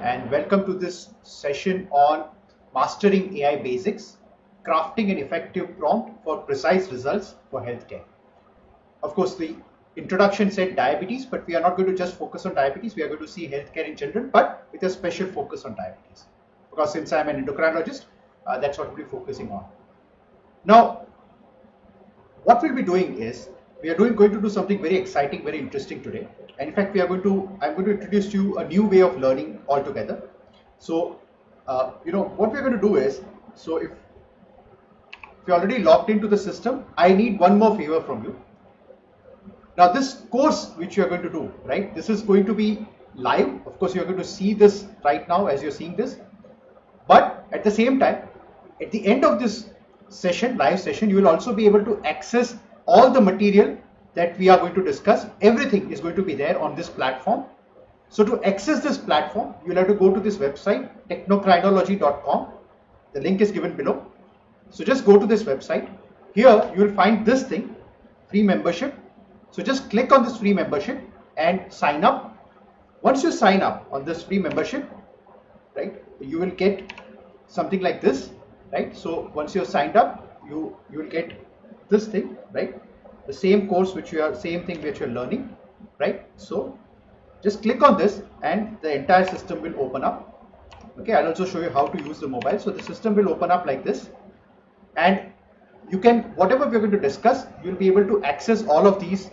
and welcome to this session on mastering AI basics, crafting an effective prompt for precise results for healthcare. Of course, the introduction said diabetes, but we are not going to just focus on diabetes. We are going to see healthcare in general, but with a special focus on diabetes. Because since I am an endocrinologist, that's what we'll be focusing on. Now, what we'll be doing is we are going to do something very exciting, very interesting today. And in fact, I'm going to introduce to you a new way of learning altogether. So, what we're going to do is, so if you're already logged into the system, I need one more favor from you. Now, this course which you are going to do, right? This is going to be live. Of course, you're going to see this right now as you're seeing this. But at the same time, at the end of this session, live session, you will also be able to access all the material that we are going to discuss. Everything is going to be there on this platform. So to access this platform, you'll have to go to this website, technocrinology.com. The link is given below. So just go to this website. Here you will find this thing, free membership. So just click on this free membership and sign up. Once you sign up on this free membership, right, you will get something like this, right? So once you're signed up, you will get this thing, right? The same course same thing which you're learning, right? So just click on this and the entire system will open up. Okay, I'll also show you how to use the mobile. So the system will open up like this, and you can, whatever we're going to discuss, you'll be able to access all of this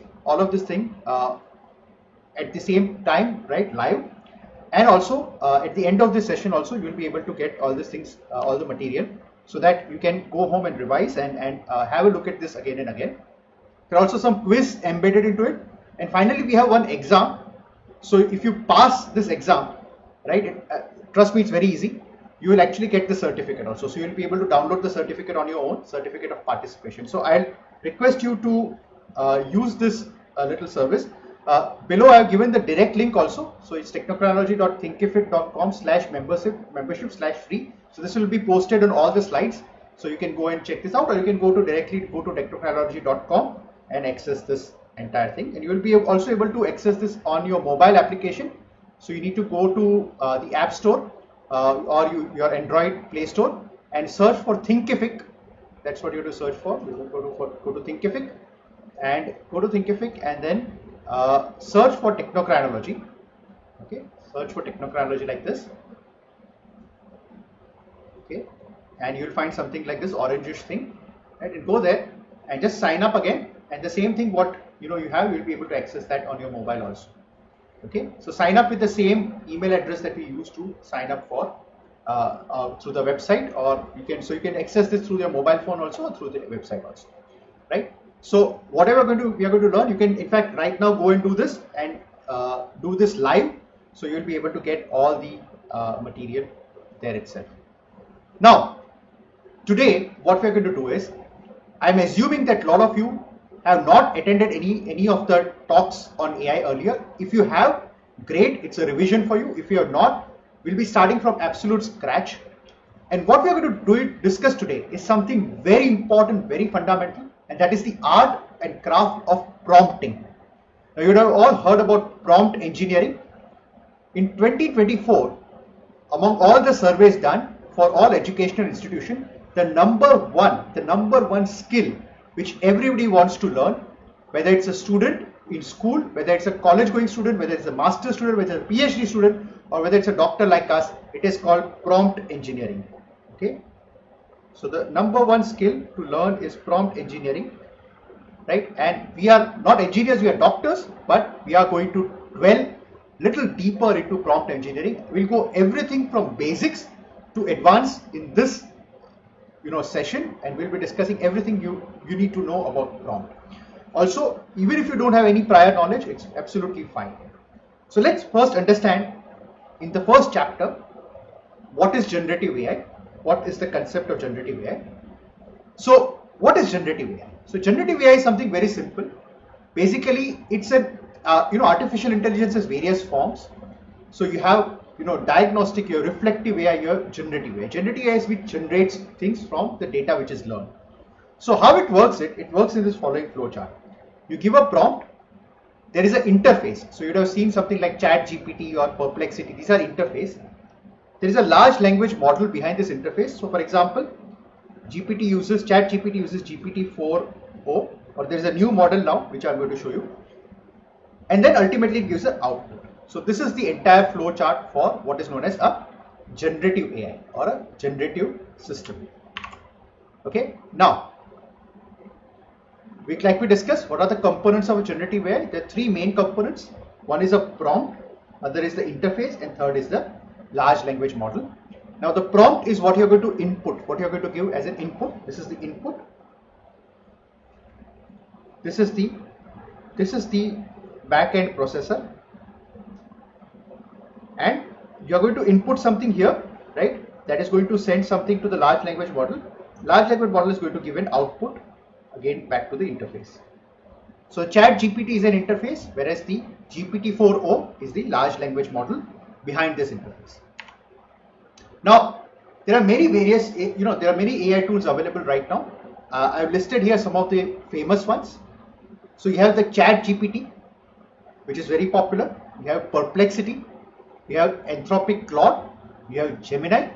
thing at the same time, right, live. And also at the end of this session also, you'll be able to get all these things, all the material, so that you can go home and revise and have a look at this again and again. There are also some quiz embedded into it. And finally, we have one exam. So if you pass this exam, right, trust me, it's very easy. You will actually get the certificate also. So you'll be able to download the certificate on your own, certificate of participation. So I'll request you to use this little service. Below I have given the direct link also. So it's technocrinology.thinkific.com/membership/free. So this will be posted on all the slides. So you can go and check this out, or you can go to technocrinology.com and access this entire thing. And you will be also able to access this on your mobile application. So you need to go to the App Store or your Android Play Store and search for Thinkific. That's what you have to search for. You go to Thinkific and then search for Technocrinology. Okay, search for Technocrinology like this. Okay, and you will find something like this orangish thing, right? And go there and just sign up again. And the same thing what you have, you'll be able to access that on your mobile also. Okay, so sign up with the same email address that we used to sign up for through the website, or you can access this through your mobile phone also, or through the website also, right? So whatever we are going to learn, you can in fact right now go and do this and do this live. So you'll be able to get all the material there itself. Now, today what we are going to do is, I'm assuming that a lot of you have not attended any of the talks on AI earlier. If you have, great, it's a revision for you. If you have not, we'll be starting from absolute scratch. And what we are going to discuss today is something very important, very fundamental, and that is the art and craft of prompting. Now, you would have all heard about prompt engineering. In 2024, among all the surveys done for all educational institutions, the number one skill which everybody wants to learn, whether it's a student in school, whether it's a college going student, whether it's a master's student, whether it's a PhD student, or whether it's a doctor like us, it is called prompt engineering. Okay, so the number one skill to learn is prompt engineering, right? And we are not engineers, we are doctors, but we are going to dwell little deeper into prompt engineering. We'll go everything from basics to advanced in this session, and we'll be discussing everything you need to know about prompt. Also, even if you don't have any prior knowledge, it's absolutely fine. So let's first understand in the first chapter what is generative AI, what is the concept of generative AI. So what is generative AI? So generative AI is something very simple. Basically, it's a artificial intelligence has various forms. So you have diagnostic, your reflective AI, your generative AI. Generative AI is which generates things from the data which is learned. So how it works? It works in this following flow chart. You give a prompt, there is an interface. So you would have seen something like ChatGPT or Perplexity. These are interface. there is a large language model behind this interface. So for example, ChatGPT uses GPT-4o, or there is a new model now which I'm going to show you, and then ultimately it gives an output. So this is the entire flow chart for what is known as a generative AI or a generative system. Okay, now like we discussed, what are the components of a generative AI? There are three main components. One is a prompt, other is the interface, and third is the large language model. Now the prompt is what you're going to input, what you're going to give as an input. This is the input. This is the back-end processor, and you're going to input something here, right? That is going to send something to the large language model. Large language model is going to give an output again back to the interface. So ChatGPT is an interface, whereas the GPT-4o is the large language model behind this interface. Now there are many various, there are many AI tools available right now. I've listed here some of the famous ones. So you have the ChatGPT, which is very popular. You have Perplexity, you have Anthropic Claude, you have Gemini,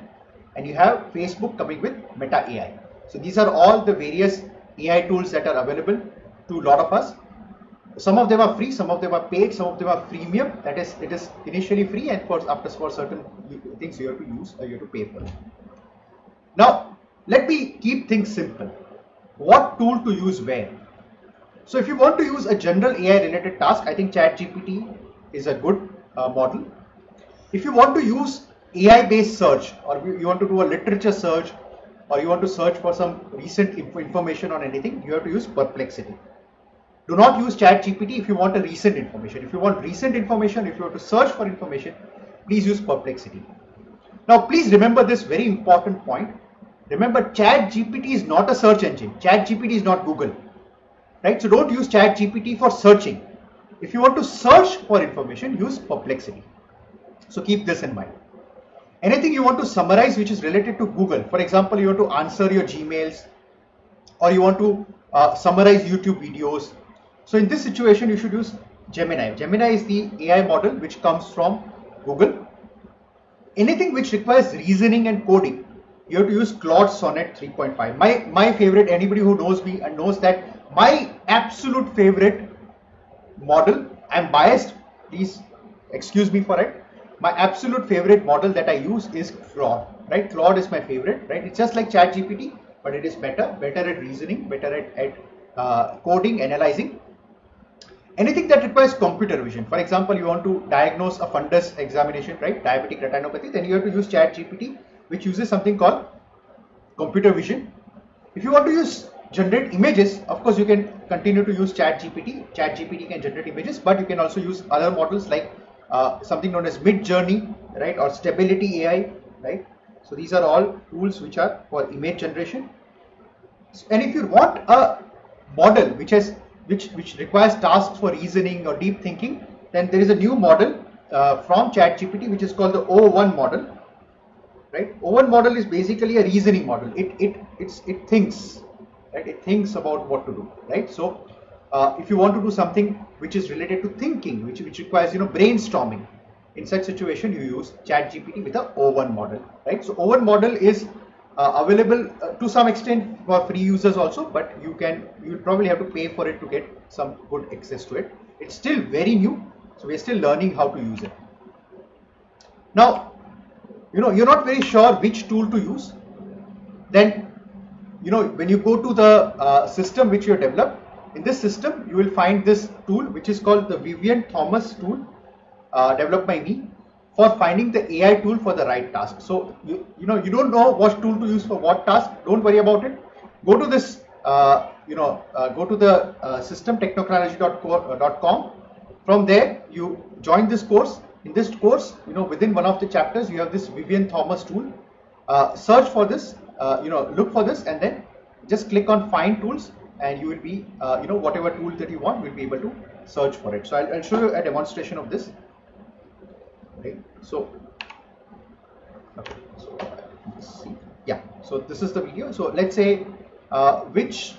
and you have Facebook coming with Meta AI. So these are all the various AI tools that are available to a lot of us. Some of them are free, some of them are paid, some of them are freemium. That is, it is initially free, and for certain things you have to use, you have to pay for it. Now let me keep things simple. What tool to use where? So if you want to use a general AI related task, I think ChatGPT is a good model. If you want to use AI based search, or you want to do a literature search, or you want to search for some recent information on anything, you have to use Perplexity. Do not use ChatGPT if you want a recent information. If you want recent information, if you want to search for information, please use Perplexity. Now please remember this very important point. Remember, ChatGPT is not a search engine. ChatGPT is not Google. Right? So don't use ChatGPT for searching. If you want to search for information, use Perplexity. So keep this in mind. Anything you want to summarize which is related to Google, for example, you want to answer your Gmails, or you want to summarize YouTube videos. So in this situation, you should use Gemini. Gemini is the AI model which comes from Google. Anything which requires reasoning and coding, you have to use Claude Sonnet 3.5. My favorite, anybody who knows me and knows that my absolute favorite model, I'm biased, please excuse me for it. My absolute favorite model that I use is Claude, right? Claude is my favorite, right? It's just like ChatGPT, but it is better at reasoning, better at coding, analyzing. Anything that requires computer vision, for example, you want to diagnose a fundus examination, right? Diabetic retinopathy, then you have to use ChatGPT, which uses something called computer vision. If you want to generate images, of course, you can continue to use ChatGPT. ChatGPT can generate images, but you can also use other models like something known as Midjourney, right, or Stability AI, right? So these are all tools which are for image generation. And if you want a model which requires tasks for reasoning or deep thinking, then there is a new model from ChatGPT which is called the O1 model, right? O1 model is basically a reasoning model. It thinks, right? It thinks about what to do, right? So if you want to do something which is related to thinking, which requires brainstorming, in such situation you use ChatGPT with a O1 model, right? So O1 model is available to some extent for free users also, but you'll probably have to pay for it to get some good access to it. It's still very new, so we're still learning how to use it. Now, you're not very sure which tool to use. Then, when you go to the system which you have developed, in this system you will find this tool which is called the Vivian Thomas tool, developed by me, for finding the AI tool for the right task. So you don't know what tool to use for what task. Don't worry about it. Go to this, go to the systemtechnology.com. From there, you join this course. In this course, within one of the chapters, you have this Vivian Thomas tool. Search for this, look for this, and then just click on Find Tools, and you will be, whatever tool that you want, will be able to search for it. So I'll show you a demonstration of this. Okay, so let's see. Yeah, so this is the video. So let's say which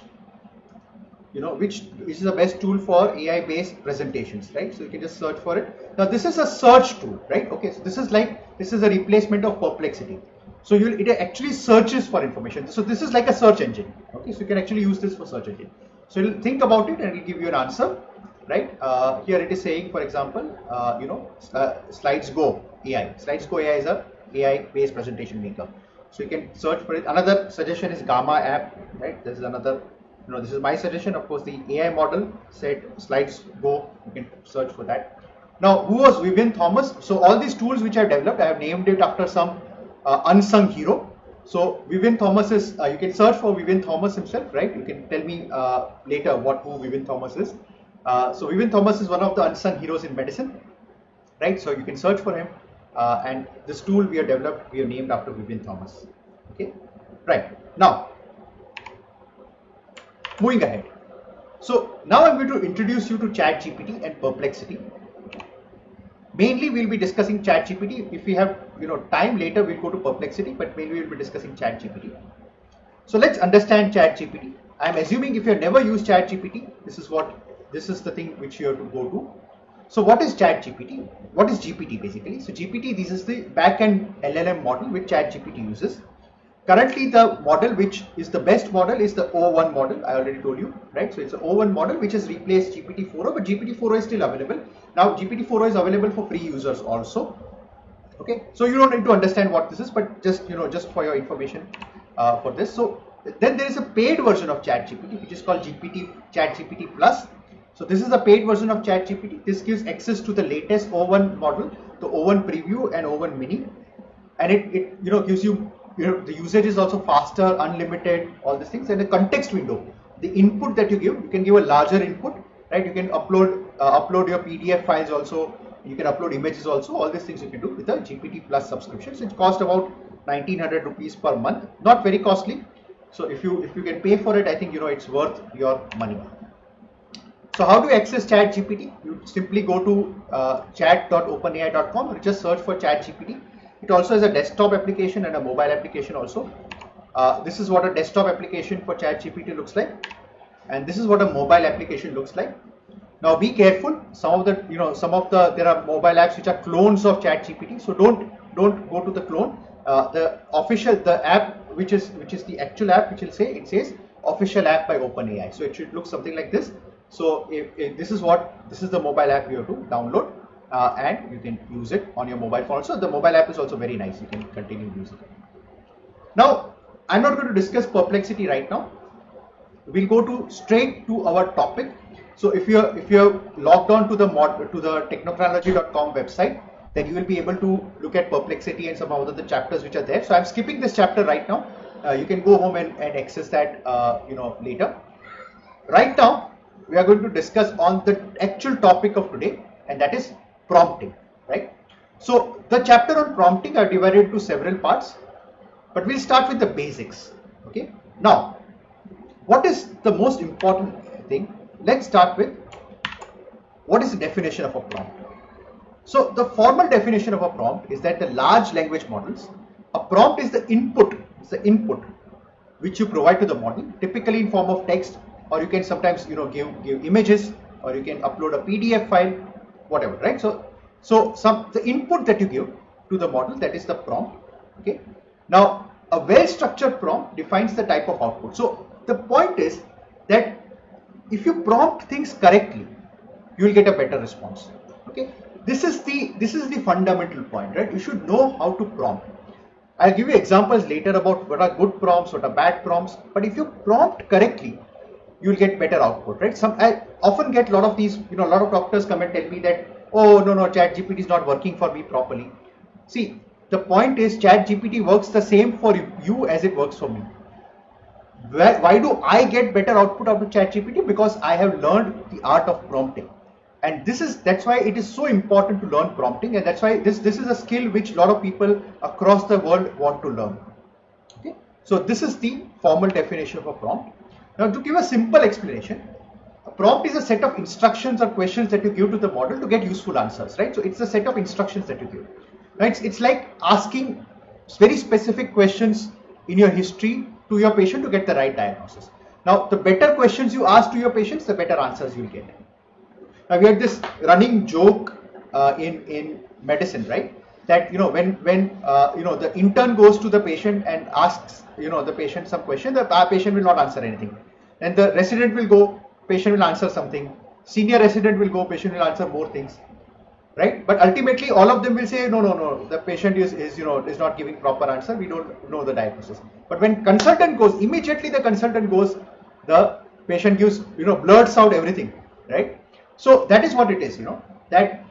is the best tool for AI based presentations, right? So you can just search for it. Now this is a search tool, right? Okay, so this is a replacement of Perplexity. So it actually searches for information. So this is like a search engine. Okay, so you can actually use this for search engine. So you'll think about it and it will give you an answer, right? Here it is saying, for example, SlidesGo AI. SlidesGo AI is a AI-based presentation maker. So you can search for it. Another suggestion is Gamma app, right? This is another, this is my suggestion. Of course, the AI model said SlidesGo. You can search for that. Now, who was Vivian Thomas? So all these tools which I've developed, I have named it after some unsung hero. So Vivian Thomas is, you can search for Vivian Thomas himself, right? You can tell me later who Vivian Thomas is. So Vivian Thomas is one of the unsung heroes in medicine, right? So you can search for him. And this tool we have developed, we have named after Vivian Thomas. Okay, right. Now, moving ahead. So now I'm going to introduce you to ChatGPT and Perplexity. Mainly we'll be discussing ChatGPT. If we have time later, we'll go to Perplexity, but mainly we'll be discussing ChatGPT. So let's understand ChatGPT. I'm assuming if you have never used ChatGPT, this is the thing which you have to go to. So what is ChatGPT? What is GPT basically? So GPT, this is the backend LLM model which ChatGPT uses. Currently the model which is the best model is the O1 model, I already told you, right? So it's an O1 model which has replaced GPT-4o, but GPT-4o is still available. Now GPT-4o is available for free users also. Okay, so you don't need to understand what this is, but just for your information for this. So then there is a paid version of ChatGPT which is called ChatGPT Plus. So this is the paid version of ChatGPT. This gives access to the latest O1 model, the O1 Preview and O1 Mini, and it gives you, the usage is also faster, unlimited, all these things, and the context window, the input that you give, you can give a larger input, right? You can upload your PDF files also, you can upload images also, all these things you can do with the GPT Plus subscription. So it costs about 1900 rupees per month, not very costly. So if you can pay for it, I think it's worth your money. So how do you access ChatGPT? You simply go to chat.openai.com or just search for ChatGPT. It also has a desktop application and a mobile application also. This is what a desktop application for ChatGPT looks like, and this is what a mobile application looks like. Now be careful. Some of the there are mobile apps which are clones of ChatGPT. So don't go to the clone. The app which is the actual app, which it says official app by OpenAI. So it should look something like this. So if this is the mobile app you have to download, and you can use it on your mobile phone. So the mobile app is also very nice. You can continue using it. Now I'm not going to discuss Perplexity right now. We'll go straight to our topic. So if you're logged on to the technocranology.com website, then you will be able to look at Perplexity and some of the chapters which are there. So I'm skipping this chapter right now. You can go home and access that later. Right now we are going to discuss on the actual topic of today, and that is prompting, right? So the chapter on prompting are divided into several parts, but we'll start with the basics. Okay, now what is the most important thing? Let's start with what is the definition of a prompt. So the formal definition of a prompt is that the large language models, a prompt is the input which you provide to the model, typically in form of text, or you can sometimes give images, or you can upload a PDF file, whatever, right? So the input that you give to the model, that is the prompt. Okay, now a well-structured prompt defines the type of output. So the point is that if you prompt things correctly, you will get a better response. Okay, this is the fundamental point, right? You should know how to prompt. I'll give you examples later about what are good prompts, what are bad prompts, but if you prompt correctly, you will get better output, right? I often get a lot of these, a lot of doctors come and tell me that, oh no, ChatGPT is not working for me properly. See, the point is ChatGPT works the same for you as it works for me. Why do I get better output out of ChatGPT? Because I have learned the art of prompting, and that's why it is so important to learn prompting, and that's why this is a skill which a lot of people across the world want to learn. Okay, so this is the formal definition of a prompt. Now, to give a simple explanation, a prompt is a set of instructions or questions that you give to the model to get useful answers, right? So it's a set of instructions that you give. Right? It's like asking very specific questions in your history to your patient to get the right diagnosis. Now, the better questions you ask to your patients, the better answers you'll get. Now, we had this running joke in medicine, right? That when the intern goes to the patient and asks the patient some question, the patient will not answer anything, and the resident will go, patient will answer something, senior resident will go, patient will answer more things, right? But ultimately all of them will say no, the patient is not giving proper answer, we don't know the diagnosis. But when consultant goes, immediately the consultant goes, the patient gives blurts out everything, right? So that is what it is, that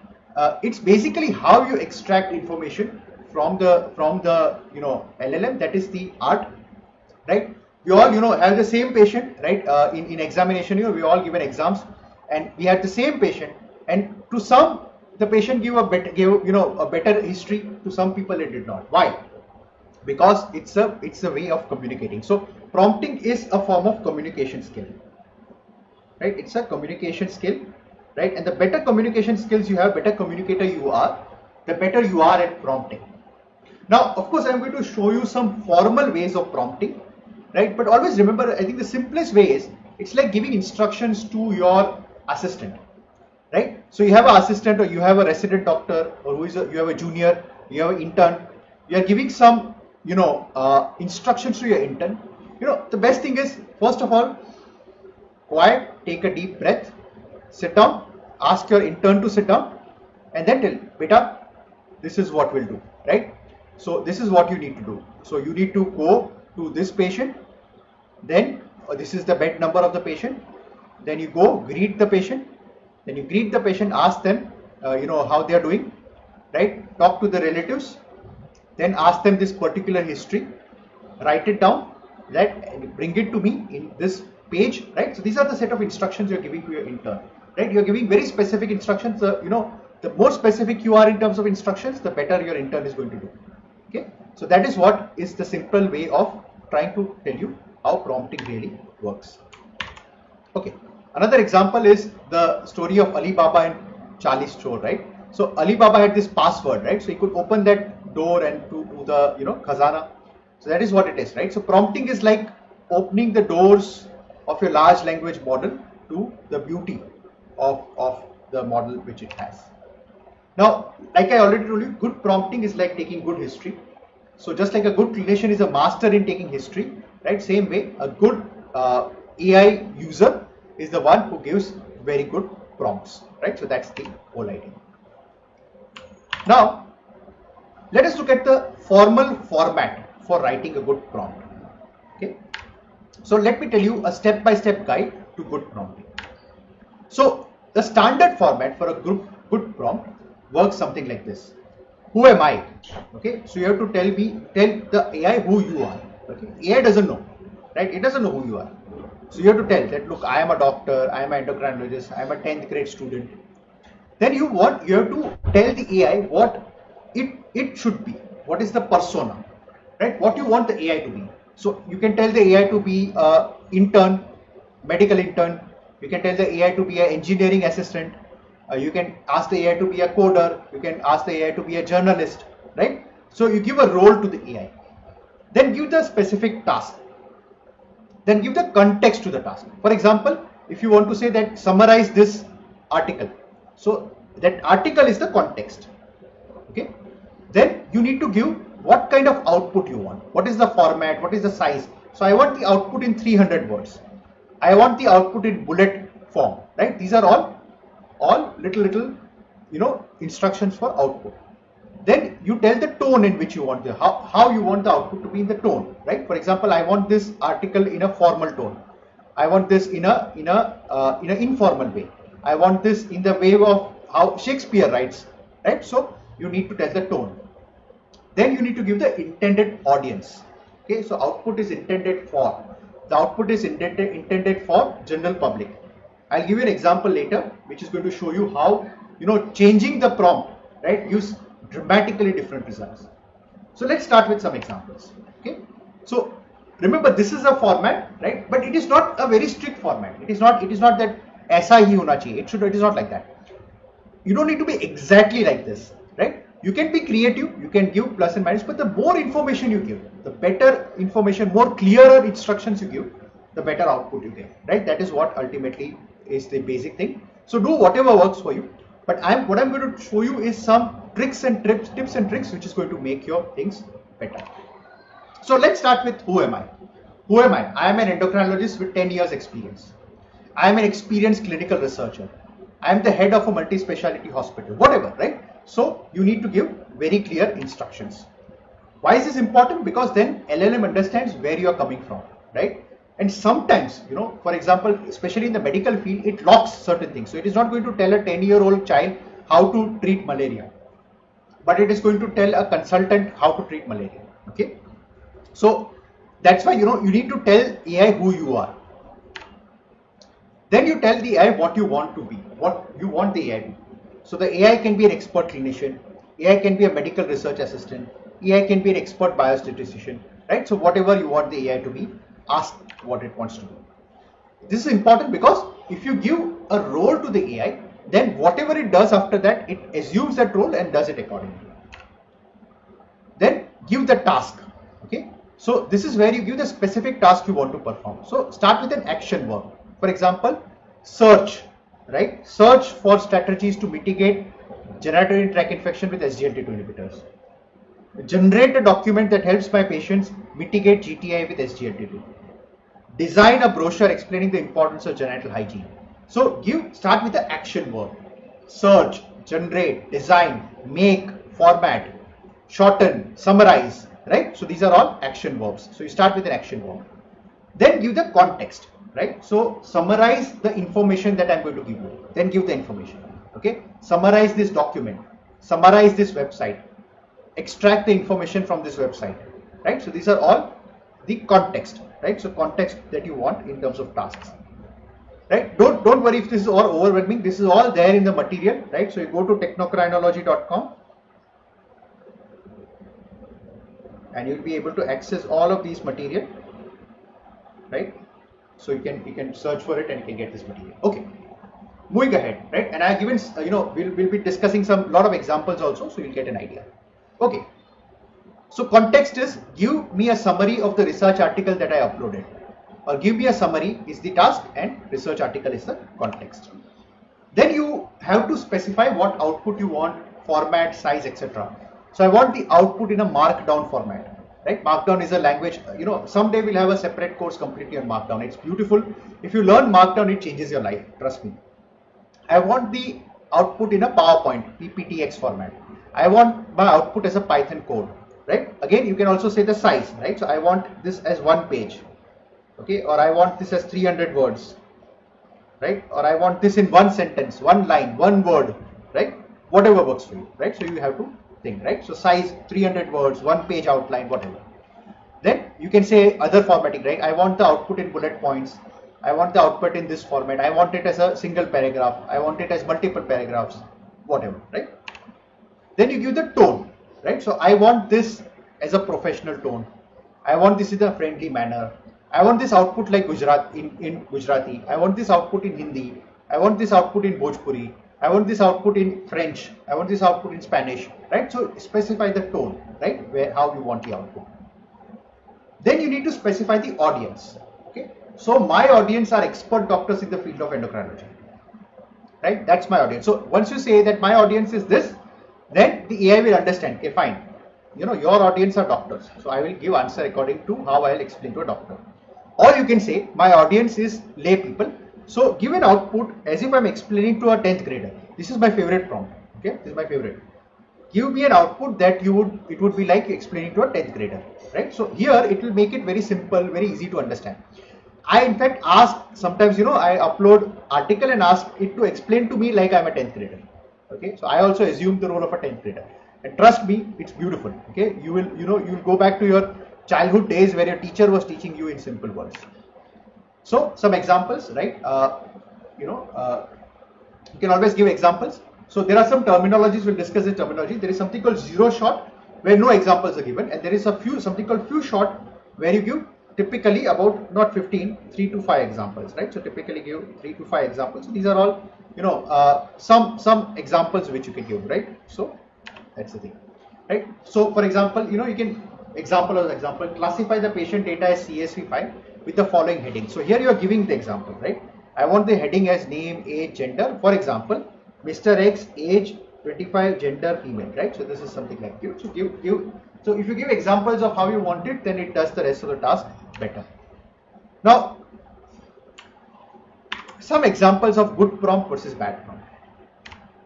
it's basically how you extract information from the LLM. That is the art, right? We all have the same patient, right? In examination, we all given exams, and we had the same patient, and to some the patient gave a better history, to some people it did not. Why? Because it's a way of communicating. So prompting is a form of communication skill, right? It's a communication skill, right? And the better communication skills you have, better communicator you are, the better you are at prompting. Now, of course, I'm going to show you some formal ways of prompting, right? But always remember, I think the simplest way is, it's like giving instructions to your assistant, right? So you have an assistant, or you have a resident doctor, or you have a junior, you have an intern. You are giving some instructions to your intern. The best thing is, first of all, quiet, take a deep breath, sit down, ask your intern to sit down, and then tell, beta, this is what we'll do, right? So this is what you need to do. So you need to go to this patient, then this is the bed number of the patient, then you go greet the patient, then you greet the patient, ask them how they are doing, right? Talk to the relatives, then ask them this particular history, write it down, and bring it to me in this page, right? So these are the set of instructions you're giving to your intern, right? You're giving very specific instructions. The more specific you are in terms of instructions, the better your intern is going to do. Okay, so that is what is the simple way of trying to tell you how prompting really works. Okay, another example is the story of Ali Baba and Charlie Store, right? So Ali Baba had this password, right? So he could open that door and to the khazana. So that is what it is, right? So prompting is like opening the doors of your large language model to the beauty of the model which it has. Now, like I already told you, good prompting is like taking good history. So just like a good clinician is a master in taking history, right? Same way, a good AI user is the one who gives very good prompts, right? So that's the whole idea. Now, let us look at the formal format for writing a good prompt. Okay. So let me tell you a step-by-step guide to good prompting. So the standard format for a good prompt works something like this. Who am I? Okay. So you have to tell the AI who you are. Okay. AI doesn't know, right? It doesn't know who you are. So you have to tell that, look, I am a doctor, I am an endocrinologist, I am a 10th grade student. Then you have to tell the AI what it should be. What is the persona, right? What you want the AI to be. So you can tell the AI to be an intern, medical intern. You can tell the AI to be an engineering assistant. You can ask the AI to be a coder. You can ask the AI to be a journalist, right? So you give a role to the AI. Then give the specific task. Then give the context to the task. For example, if you want to say that summarize this article, so that article is the context. Okay. Then you need to give what kind of output you want. What is the format? What is the size? So I want the output in 300 words. I want the output in bullet form, right? These are all little instructions for output. Then you tell the tone in which you want how you want the output to be in the tone, right? For example, I want this article in a formal tone. I want this in a informal way. I want this in the way of how Shakespeare writes, right? So you need to tell the tone. Then you need to give the intended audience. Okay, so output is intended for. The output is intended for general public. I'll give you an example later, which is going to show you how changing the prompt, right, gives dramatically different results. So let's start with some examples. Okay, so remember this is a format, right? But it is not a very strict format. It is not that aisa hi hona chahiye. It is not like that. You don't need to be exactly like this, right? You can be creative, you can give plus and minus, but the more information you give, the better information, more clearer instructions you give, the better output you get, right? That is what ultimately is the basic thing. So do whatever works for you. But what I'm going to show you is some tips and tricks which is going to make your things better. So let's start with who am I? Who am I? I am an endocrinologist with 10 years experience. I am an experienced clinical researcher. I am the head of a multi-speciality hospital, whatever, right? So you need to give very clear instructions. Why is this important? Because then LLM understands where you are coming from, right? And sometimes, for example, especially in the medical field, it locks certain things. So it is not going to tell a 10-year-old child how to treat malaria, but it is going to tell a consultant how to treat malaria, okay? So that's why, you need to tell AI who you are. Then you tell the AI what you want to be, what you want the AI to be. So the AI can be an expert clinician, AI can be a medical research assistant, AI can be an expert biostatistician, right? So whatever you want the AI to be, ask what it wants to do. This is important because if you give a role to the AI, then whatever it does after that, it assumes that role and does it accordingly. Then give the task, okay? So this is where you give the specific task you want to perform. So start with an action verb. For example, search, right? Search for strategies to mitigate genital tract infection with SGLT2 inhibitors. Generate a document that helps my patients mitigate GTI with SGLT2. Design a brochure explaining the importance of genital hygiene. So start with the action verb. Search, generate, design, make, format, shorten, summarize, right? So these are all action verbs. So you start with an action verb. Then give the context, right? So summarize the information that I'm going to give you. Then give the information, okay? Summarize this document. Summarize this website. Extract the information from this website, right? So these are all the context, right? So context that you want in terms of tasks, right? Don't worry if this is all overwhelming. This is all there in the material, right? So you go to technocrinology.com and you'll be able to access all of these material, right? So you can search for it and you can get this material. Okay, moving ahead, right? And I've given, we'll be discussing lot of examples also, so you'll get an idea. Okay, so context is give me a summary of the research article that I uploaded, or give me a summary is the task and research article is the context. Then you have to specify what output you want, format, size, etc. So I want the output in a markdown format, right? Markdown is a language, someday we'll have a separate course completely on Markdown. It's beautiful. If you learn Markdown, it changes your life, trust me. I want the output in a PowerPoint, PPTX format. I want my output as a Python code, right? Again, you can also say the size, right? So I want this as 1 page, okay? Or I want this as 300 words, right? Or I want this in 1 sentence, 1 line, 1 word, right? Whatever works for you, right? So you have to think, right? So size 300 words, 1 page outline, whatever. Then you can say other formatting, right? I want the output in bullet points. I want the output in this format. I want it as a single paragraph. I want it as multiple paragraphs, whatever, right? Then you give the tone, right? So I want this as a professional tone. I want this in a friendly manner. I want this output like in Gujarati. I want this output in Hindi. I want this output in Bhojpuri. I want this output in French. I want this output in Spanish, right? So specify the tone, right? How you want the output. Then you need to specify the audience, okay? So my audience are expert doctors in the field of endocrinology, right? That's my audience. So once you say that my audience is this, then the AI will understand, okay, fine. Your audience are doctors. So I will give answer according to how I will explain to a doctor. Or you can say, my audience is lay people. So give an output as if I'm explaining to a 10th grader. This is my favorite prompt, okay? This is my favorite. Give me an output that it would be like explaining to a 10th grader, right? So here it will make it very simple, very easy to understand. I in fact ask sometimes, I upload article and ask it to explain to me like I'm a 10th grader. Okay, so I also assume the role of a 10th grader, and trust me, it's beautiful. Okay, you will go back to your childhood days where your teacher was teaching you in simple words. So some examples, right? You can always give examples. So there are some terminologies. We'll discuss the terminology. There is something called zero shot where no examples are given, and there is something called few shot where you give typically about not 15, 3 to 5 examples, right? So typically give 3 to 5 examples. So these are all some examples which you can give, right? So that's the thing, right? So for example, you can example classify the patient data as CSV file with the following heading. So here you are giving the example, right? I want the heading as name, age, gender. For example, Mr. X, age 25, gender female, right? So this is something like you. So so if you give examples of how you want it, then it does the rest of the task better. Now, some examples of good prompt versus bad prompt,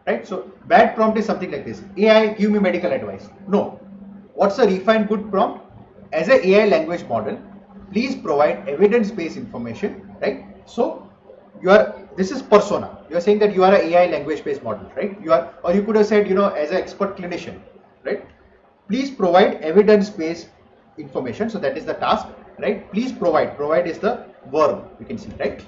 right? So bad prompt is something like this: AI, give me medical advice. No. What's a refined good prompt? As an AI language model, please provide evidence-based information, right? So this is persona. You are saying that you are an AI language-based model, right? Or you could have said, as an expert clinician, right? Please provide evidence-based information. So that is the task, right? Please provide. Provide is the verb, you can see, right?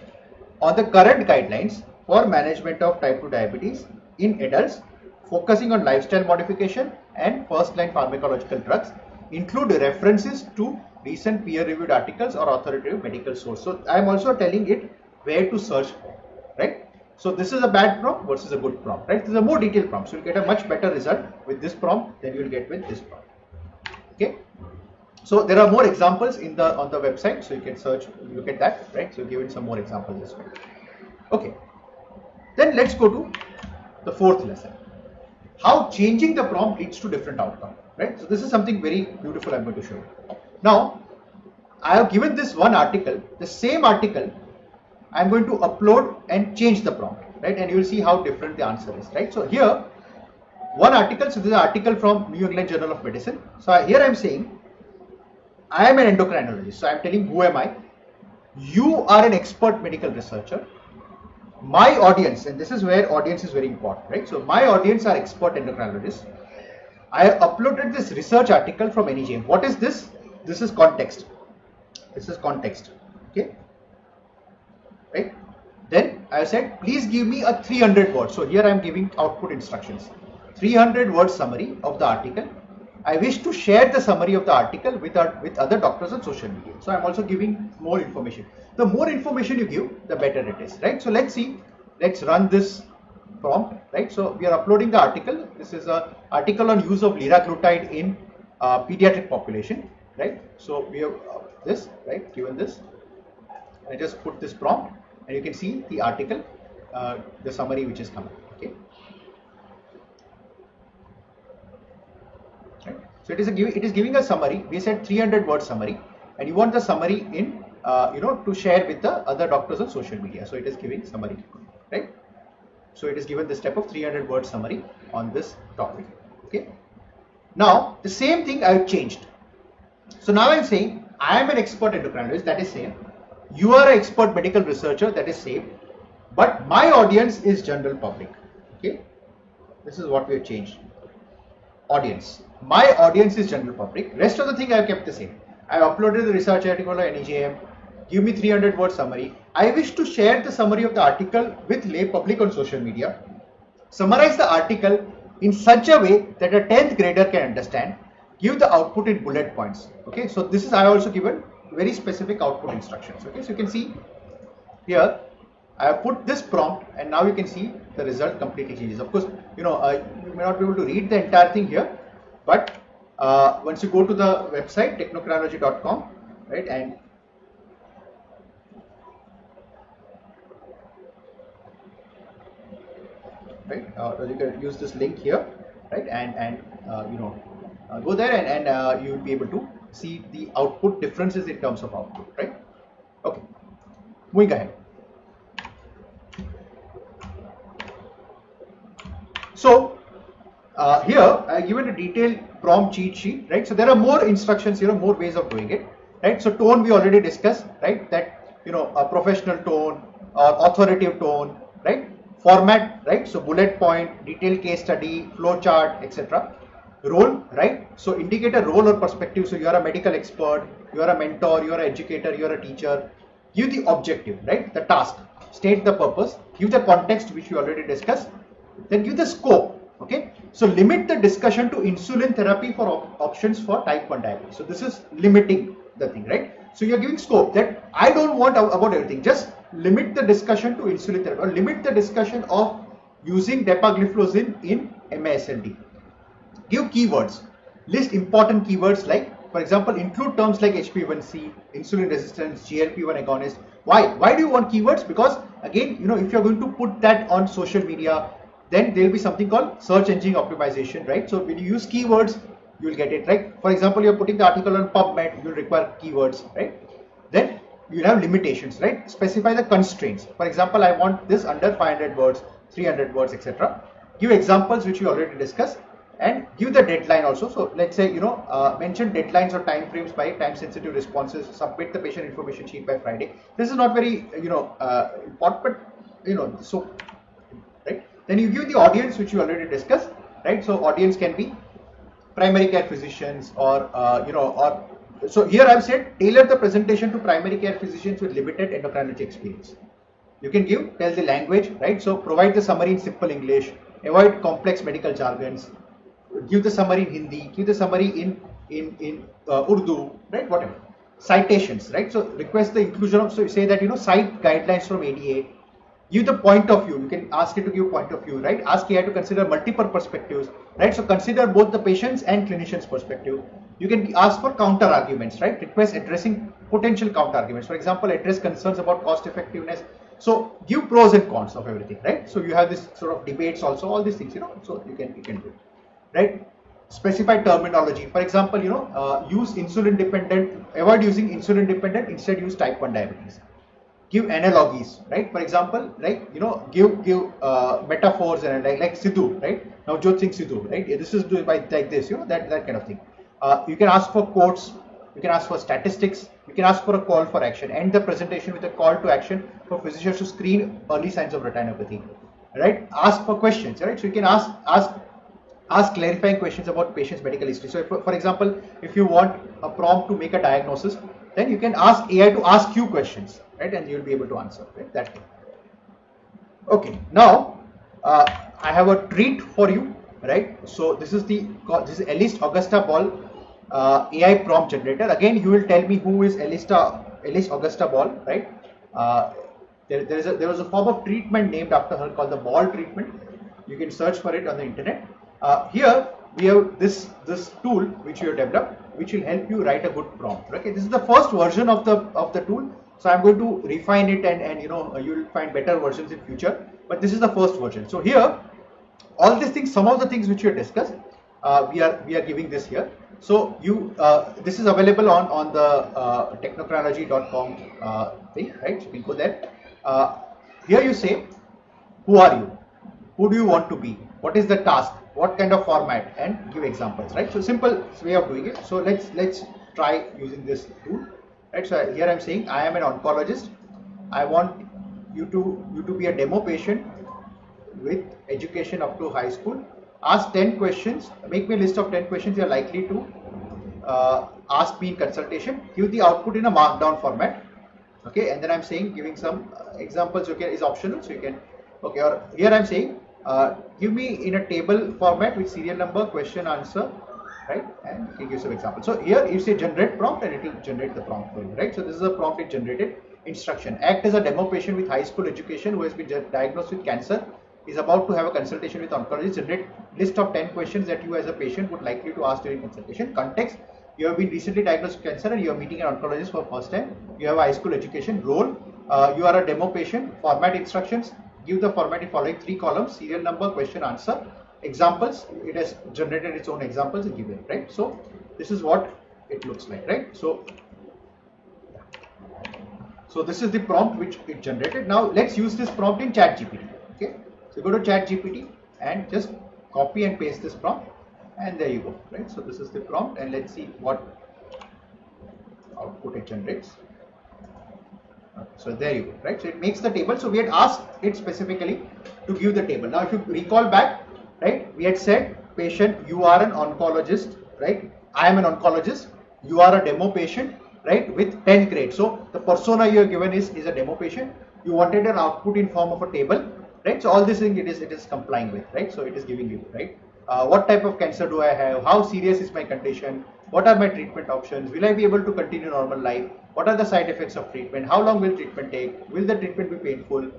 On the current guidelines for management of type 2 diabetes in adults, focusing on lifestyle modification and first-line pharmacological drugs, include references to recent peer-reviewed articles or authoritative medical source. So I am also telling it where to search for, right? So this is a bad prompt versus a good prompt, right? This is a more detailed prompt. So you'll get a much better result with this prompt than you'll get with this prompt. Okay. So there are more examples on the website, so you can search, look at that, right? So given some more examples as well. Okay. Then let's go to the fourth lesson. How changing the prompt leads to different outcome, right? So this is something very beautiful I'm going to show you. Now, I have given this one article, the same article, I'm going to upload and change the prompt, right? And you will see how different the answer is, right? So here, one article, so this is an article from New England Journal of Medicine. So here I'm saying, I am an endocrinologist. So I'm telling, who am I? You are an expert medical researcher. My audience, and this is where audience is very important, right? So my audience are expert endocrinologists. I have uploaded this research article from NEJM. What is this? This is context. This is context. Okay. Right. Then I said, please give me a 300 words. So here I am giving output instructions. 300 word summary of the article. I wish to share the summary of the article with other doctors on social media. So I'm also giving more information. The more information you give, the better it is, right? So let's see. Let's run this prompt, right? So we are uploading the article. This is an article on use of liraglutide in pediatric population, right? So we have this, right? Given this, I just put this prompt, and you can see the article, the summary which is coming. Okay. Right. So it is giving a summary. We said 300 word summary, and you want the summary in to share with the other doctors on social media. So it is giving summary, right? So it is given this type of 300 word summary on this topic. Okay. Now the same thing I have changed. So now I am saying I am an expert endocrinologist, that is same. You are an expert medical researcher, that is same. But my audience is general public. Okay. This is what we have changed. Audience. My audience is general public. Rest of the thing I have kept the same. I have uploaded the research article on NEJM. Give me 300 word summary. I wish to share the summary of the article with lay public on social media. Summarize the article in such a way that a 10th grader can understand. Give the output in bullet points. Okay, so this is I have also given very specific output instructions. Okay, so you can see here I have put this prompt, and now you can see the result completely changes. Of course, you may not be able to read the entire thing here, but once you go to the website technochronology.com, right, and right, you can use this link here, right, and go there and you will be able to see the output differences in terms of output, right? Okay, moving ahead. So here I have given a detailed prompt cheat sheet, right? So there are more instructions here, more ways of doing it, right? So tone we already discussed, right? That a professional tone or authoritative tone, right? Format, right? So bullet point, detailed case study, flow chart, etc. Role, right? So indicate a role or perspective. So you are a medical expert, you are a mentor, you are an educator, you are a teacher. Give the objective, right? The task. State the purpose. Give the context, which we already discussed. Then give the scope. Okay. So limit the discussion to insulin therapy for options for type 1 diabetes. So this is limiting the thing, right? So you are giving scope that I don't want about everything. Just limit the discussion to insulin therapy, or limit the discussion of using dapagliflozin in MASLD. Give keywords. List important keywords like, for example, include terms like HbA1c, insulin resistance, GLP-1 agonist. Why? Why do you want keywords? Because again, if you're going to put that on social media, then there will be something called search engine optimization, right? So when you use keywords, you will get it, right? For example, you're putting the article on PubMed, you'll require keywords, right? Then you have limitations, right? Specify the constraints. For example, I want this under 500 words, 300 words, etc. Give examples which we already discussed, and give the deadline also. So let's say, mention deadlines or time frames by time sensitive responses. Submit the patient information sheet by Friday. This is not very important, but so right. Then you give the audience which you already discussed, right? So audience can be primary care physicians or so here I've said tailor the presentation to primary care physicians with limited endocrinology experience. You can tell the language, right? So provide the summary in simple English, avoid complex medical jargons, give the summary in Hindi, give the summary in Urdu, right? Whatever. Citations, right? So request the inclusion of, so you say that, cite guidelines from ADA, give the point of view. You can ask it to give point of view, right? Ask AI to consider multiple perspectives, right? So consider both the patient's and clinician's perspective. You can ask for counter arguments, right? Request addressing potential counter arguments. For example, address concerns about cost effectiveness. So give pros and cons of everything, right? So you have this sort of debates also, all these things, so you can do it, right? Specify terminology. For example, use insulin dependent, avoid using insulin dependent, instead use type 1 diabetes. Give analogies, right? For example, like, give metaphors and like Sidhu, right? Now Navjot Singh Sidhu, right? This is by like this, that kind of thing. You can ask for quotes, you can ask for statistics, you can ask for a call for action. End the presentation with a call to action for physicians to screen early signs of retinopathy, right? Ask for questions, right? So you can ask clarifying questions about patient's medical history. So, for example, if you want a prompt to make a diagnosis, then you can ask AI to ask you questions, right? And you'll be able to answer, right? That way. Okay, now I have a treat for you, right? So this is Elist Augusta Ball AI prompt generator. Again, you will tell me who is Elist Augusta Ball, right? There was a form of treatment named after her called the Ball treatment. You can search for it on the internet. Here we have this tool which you have developed, which will help you write a good prompt. Okay, this is the first version of the tool. So I'm going to refine it, and you will find better versions in future. But this is the first version. So here, all these things, some of the things which we have discussed, we are giving this here. So this is available on the technochronology.com thing, right? So you can go there. Here you say, who are you? Who do you want to be? What is the task? What kind of format? And give examples, right? So simple way of doing it. So let's try using this tool, right? So here I'm saying I am an oncologist. I want you to be a demo patient with education up to high school. Ask 10 questions. Make me a list of 10 questions you are likely to ask me in consultation. Give the output in a markdown format. Okay, and then I'm saying giving some examples. Okay, is optional, so you can. Okay, or here I'm saying give me in a table format with serial number, question, answer, right? And you can give some examples. So here you say generate prompt, and it will generate the prompt for you, right? So this is a prompt it generated. Instruction: act as a demo patient with high school education who has been diagnosed with cancer, is about to have a consultation with oncologist. Generate list of 10 questions that you as a patient would likely to ask during consultation. Context: you have been recently diagnosed with cancer and you are meeting an oncologist for the first time. You have a high school education. Role: you are a demo patient. Format instructions: give the format in following 3 columns: serial number, question, answer. Examples: it has generated its own examples and given it, right? So this is what it looks like, right? So this is the prompt which it generated. Now let's use this prompt in ChatGPT. Okay, so go to ChatGPT and just copy and paste this prompt, and there you go, right? So this is the prompt, and let's see what output it generates. So there you go, right? So it makes the table. So we had asked it specifically to give the table. Now if you recall back, right, we had said patient, you are an oncologist, right? I am an oncologist. You are a demo patient, right, with 10 grades. So the persona you are given is a demo patient. You wanted an output in form of a table, right? So all this thing it is complying with, right? So it is giving you, right? What type of cancer do I have? How serious is my condition? What are my treatment options? Will I be able to continue normal life? What are the side effects of treatment? How long will treatment take? Will the treatment be painful?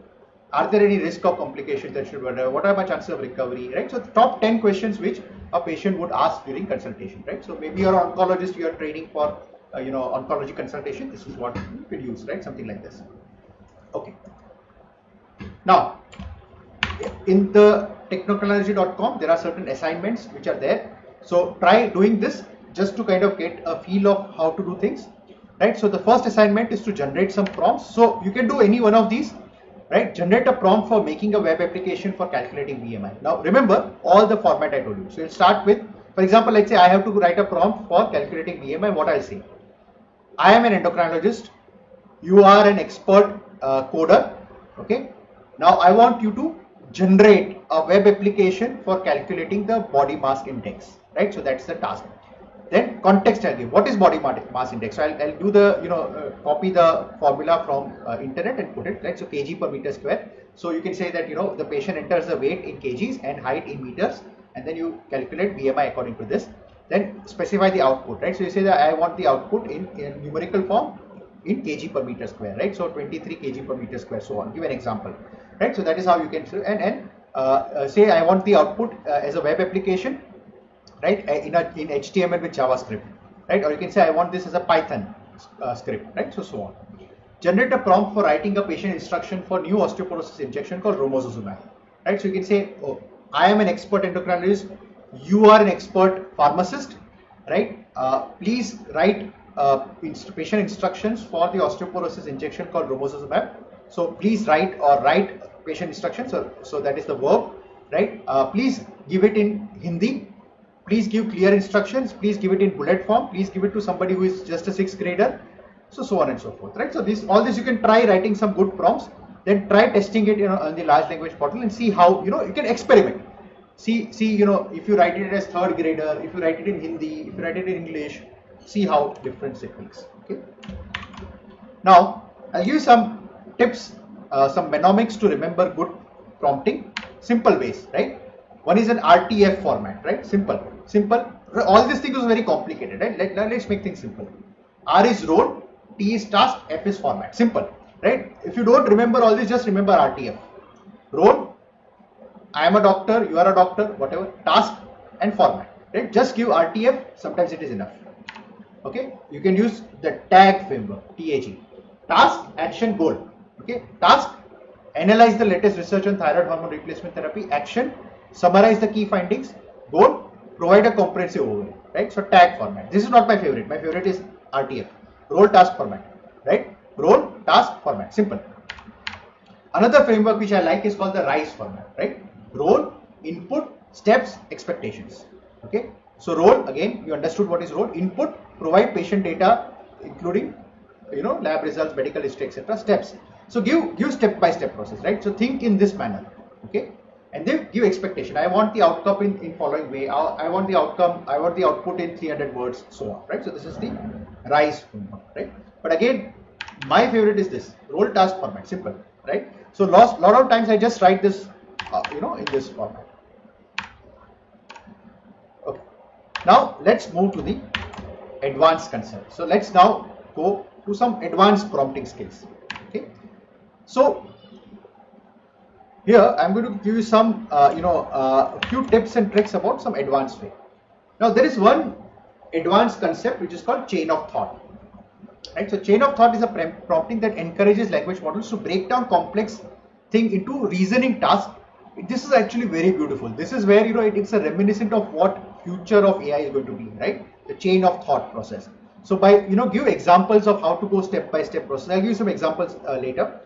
Are there any risk of complications that should wonder? What are my chances of recovery? Right? So the top 10 questions which a patient would ask during consultation, right? So maybe you're an oncologist, you are training for oncology consultation. This is what you could use, right? Something like this. Okay. Now, in the technology.com, there are certain assignments which are there. So try doing this just to kind of get a feel of how to do things, right? So the first assignment is to generate some prompts. So you can do any one of these, right? Generate a prompt for making a web application for calculating BMI. Now remember all the format I told you. So you'll start with, for example, let's say I have to write a prompt for calculating BMI. What I'll say: I am an endocrinologist. You are an expert coder. Okay. Now I want you to generate a web application for calculating the body mass index, right? So that's the task. Then context I'll give. What is body mass index? So I'll do the, copy the formula from internet and put it, right? So kg per meter square. So you can say that, the patient enters the weight in kgs and height in meters, and then you calculate BMI according to this. Then specify the output, right? So you say that I want the output in numerical form in kg per meter square, right? So 23 kg per meter square, so on. Give an example, right? So that is how you can, and say I want the output as a web application, right? In HTML with JavaScript, right? Or you can say I want this as a Python script, right? So on. Generate a prompt for writing a patient instruction for new osteoporosis injection called romosozumab, right? So you can say, oh, I am an expert endocrinologist. You are an expert pharmacist, right? Please write patient instructions for the osteoporosis injection called romosozumab. So please write patient instructions. So that is the verb, right? Please give it in Hindi. Please give clear instructions. Please give it in bullet form. Please give it to somebody who is just a 6th grader. So on and so forth, right? So all this you can try writing some good prompts. Then try testing it, on the large language portal and see how, you can experiment. See, if you write it as 3rd grader, if you write it in Hindi, if you write it in English, see how difference it makes. Okay. Now I'll give you some tips, some mnemonics to remember good prompting. Simple ways, right? One is an RTF format, right? Simple. All this thing is very complicated, right? Let's make things simple. R is role, T is task, F is format. Simple, right? If you don't remember all this, just remember RTF. Role, I am a doctor, you are a doctor, whatever. Task and format, right? Just give RTF, sometimes it is enough. Okay, you can use the TAG framework, TAG. Task, action, goal. Okay, task, analyze the latest research on thyroid hormone replacement therapy. Action, summarize the key findings. Goal, provide a comprehensive overview, right? So TAG format. This is not my favorite. My favorite is RTF, role, task, format, right? Role, task, format, simple. Another framework which I like is called the RISE format, right? Role, input, steps, expectations. Okay. So role, again, you understood what is role. Input, provide patient data, including, lab results, medical history, etc. Steps. So give step-by-step process, right? So think in this manner. Okay. And then give expectation. I want the outcome in following way. I want the output in 300 words, so on, right? So this is the RISE framework, right? But again, my favorite is this role, task, format, simple, right? So lot of times I just write this, in this format. Okay. Now let's move to the advanced concept. So let's now go to some advanced prompting skills. Okay. So here I'm going to give you some, a few tips and tricks about some advanced way. Now there is one advanced concept which is called chain of thought. Right? So chain of thought is a prompting that encourages language models to break down complex thing into reasoning tasks. This is actually very beautiful. This is where it's a reminiscent of what future of AI is going to be, right? The chain of thought process. So by give examples of how to go step by step process. I'll give you some examples later.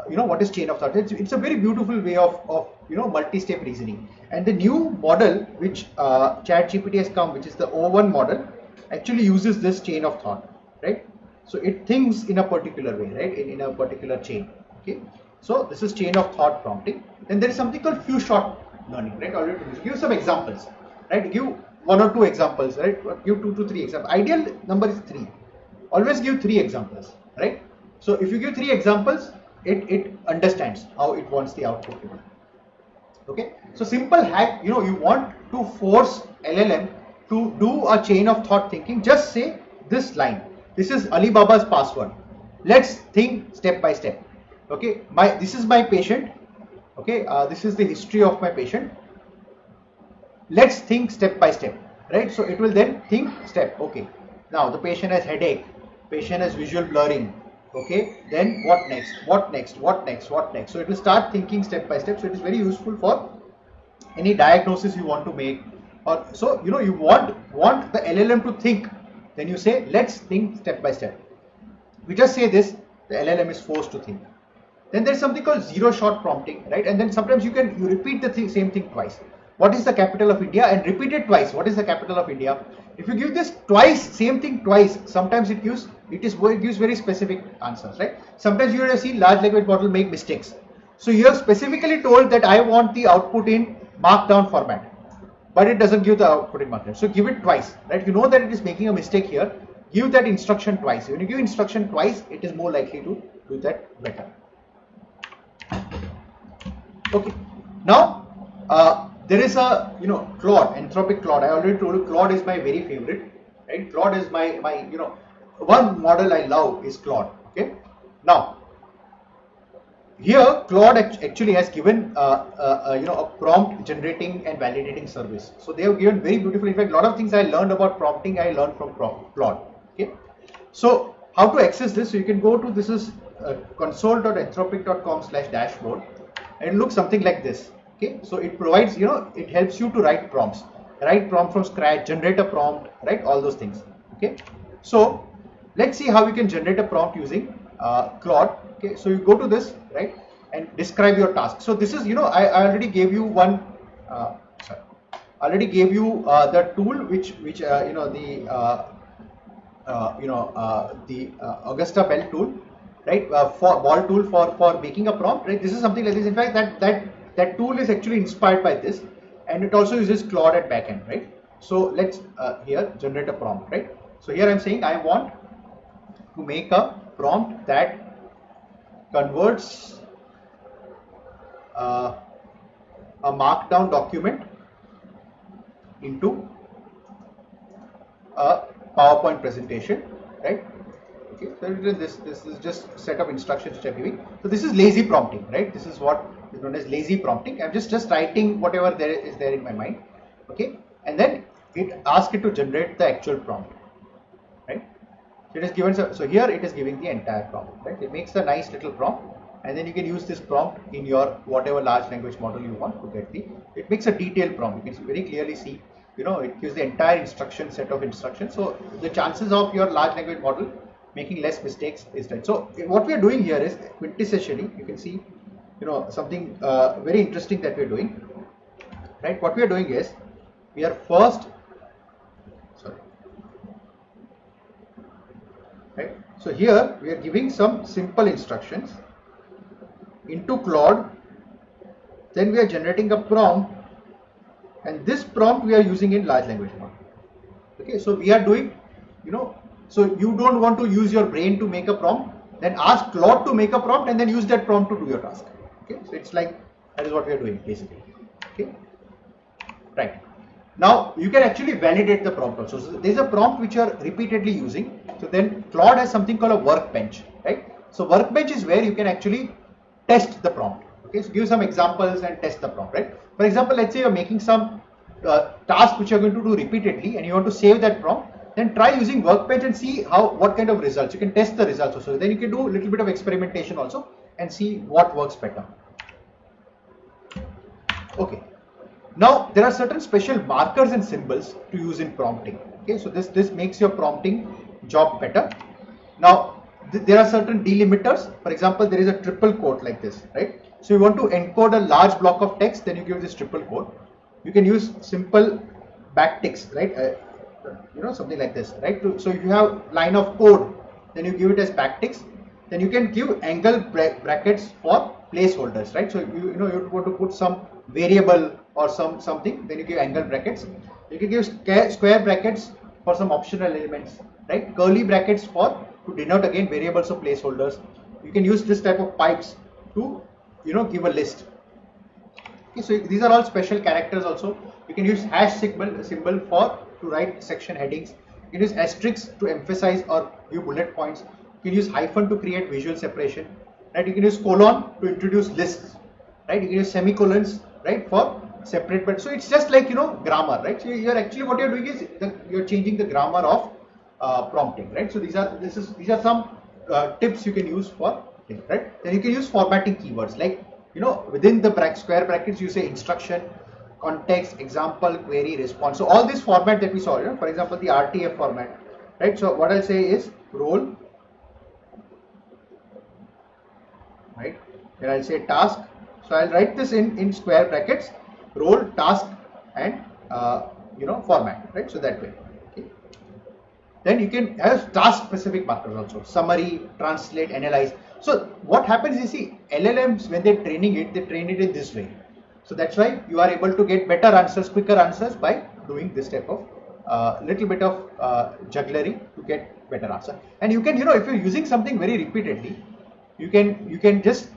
What is chain of thought? It's a very beautiful way of multi-step reasoning. And the new model which ChatGPT has come, which is the O1 model, actually uses this chain of thought, right? So it thinks in a particular way, right? In a particular chain. Okay. So this is chain of thought prompting. Then there is something called few shot learning, right? Already give some examples, right? Give 1 or 2 examples, right? Give 2 to 3 examples. Ideal number is 3. Always give 3 examples, right? So if you give 3 examples, it understands how it wants the output to be. Okay. So simple hack, you want to force LLM to do a chain of thought thinking. Just say this line. This is Alibaba's password. Let's think step by step. Okay, this is my patient. Okay, this is the history of my patient. Let's think step by step, right? So it will then think step. Okay, now the patient has headache, patient has visual blurring, Okay, then what next, what next, what next, what next. So it will start thinking step by step. So it is very useful for any diagnosis you want to make, or so you want the LLM to think. Then you say, let's think step by step. We just say this, the LLM is forced to think. Then there's something called zero shot prompting, right? And then sometimes you repeat the same thing twice. What is the capital of India? And repeat it twice. What is the capital of India? If you give this twice, same thing twice, sometimes it gives very specific answers, right? Sometimes you have seen large language model make mistakes. So you have specifically told that I want the output in markdown format, but it doesn't give the output in markdown. So give it twice, right? You know that it is making a mistake here. Give that instruction twice. When you give instruction twice, it is more likely to do that better. Okay. Now there is a Claude, Anthropic Claude. I already told you Claude is my very favorite, right? Claude is my one model I love is Claude. Okay. Now here Claude actually has given a prompt generating and validating service. So they have given very beautiful. In fact, a lot of things I learned about prompting I learned from Claude. Okay. So how to access this? So you can go to this is console.anthropic.com/dashboard, and it looks something like this. Okay, so it provides, it helps you to write prompts from scratch, generate a prompt, right? All those things. Okay, so let's see how we can generate a prompt using Claude. Okay, so you go to this, right, and describe your task. So this is, I already gave you one. Already gave you the tool which the Augusta Bell tool, right? For ball tool for making a prompt, right? This is something like this. In fact, that tool is actually inspired by this, and it also uses Claude at backend, right? So let's here generate a prompt, right? So here I'm saying I want to make a prompt that converts a markdown document into a PowerPoint presentation, right? Okay, so this is just a set of instructions which I'm giving. So this is lazy prompting, right? This is what is known as lazy prompting. I'm just writing whatever there is there in my mind, okay? And then it asks it to generate the actual prompt, right? So it is given. So here it is giving the entire prompt, right? It makes a nice little prompt, and then you can use this prompt in your whatever large language model you want to get the. It makes a detailed prompt. You can very clearly see. It gives the entire set of instructions. So the chances of your large language model making less mistakes is that. So what we are doing here is quintessentially, you can see, something very interesting that we are doing, right? What we are doing is we are first, right? So here we are giving some simple instructions into Claude. Then we are generating a prompt. And this prompt we are using in large language model. Okay, so we are doing, so you don't want to use your brain to make a prompt, then ask Claude to make a prompt and then use that prompt to do your task. Okay, so it's like that is what we are doing basically. Okay, right. Now you can actually validate the prompt also. So there's a prompt which you are repeatedly using. So then Claude has something called a workbench, right? So workbench is where you can actually test the prompt. Okay, so give some examples and test the prompt, right? For example, let's say you're making some task which you're going to do repeatedly and you want to save that prompt, then try using Workbench and see what kind of results. You can test the results also. Then you can do a little bit of experimentation also and see what works better. Okay. Now there are certain special markers and symbols to use in prompting. Okay, so this makes your prompting job better. Now there are certain delimiters. For example, there is a triple quote like this, right? So you want to encode a large block of text, then you give this triple quote. You can use simple backticks, right? Something like this, right? So if you have line of code, then you give it as backticks. Then you can give angle brackets for placeholders, right? So you want to put some variable or something, then you give angle brackets. You can give square brackets for some optional elements, right? Curly brackets to denote again variables or placeholders. You can use this type of pipes to give a list. Okay, so these are all special characters also. You can use hash symbol to write section headings. You can use asterisk to emphasize or give bullet points. You can use hyphen to create visual separation, right? You can use colon to introduce lists, right? You can use semicolons, right, for separate. But so it's just like grammar, right? So you're actually what you're doing is you're changing the grammar of prompting, right? So these are some tips you can use for it, right? Then you can use formatting keywords like, within the square brackets you say instruction, context, example, query, response. So all this format that we saw, for example, the RTF format, right? So what I'll say is role, right? Then I'll say task. So I'll write this in square brackets, role, task, and format, right? So that way. Okay. Then you can have task specific markers also, summary, translate, analyze. So what happens is, see, LLMs, when they're training it, they train it in this way. So that's why you are able to get better answers, quicker answers by doing this type of little bit of jugglery to get better answer. And you can, if you're using something very repeatedly, you can just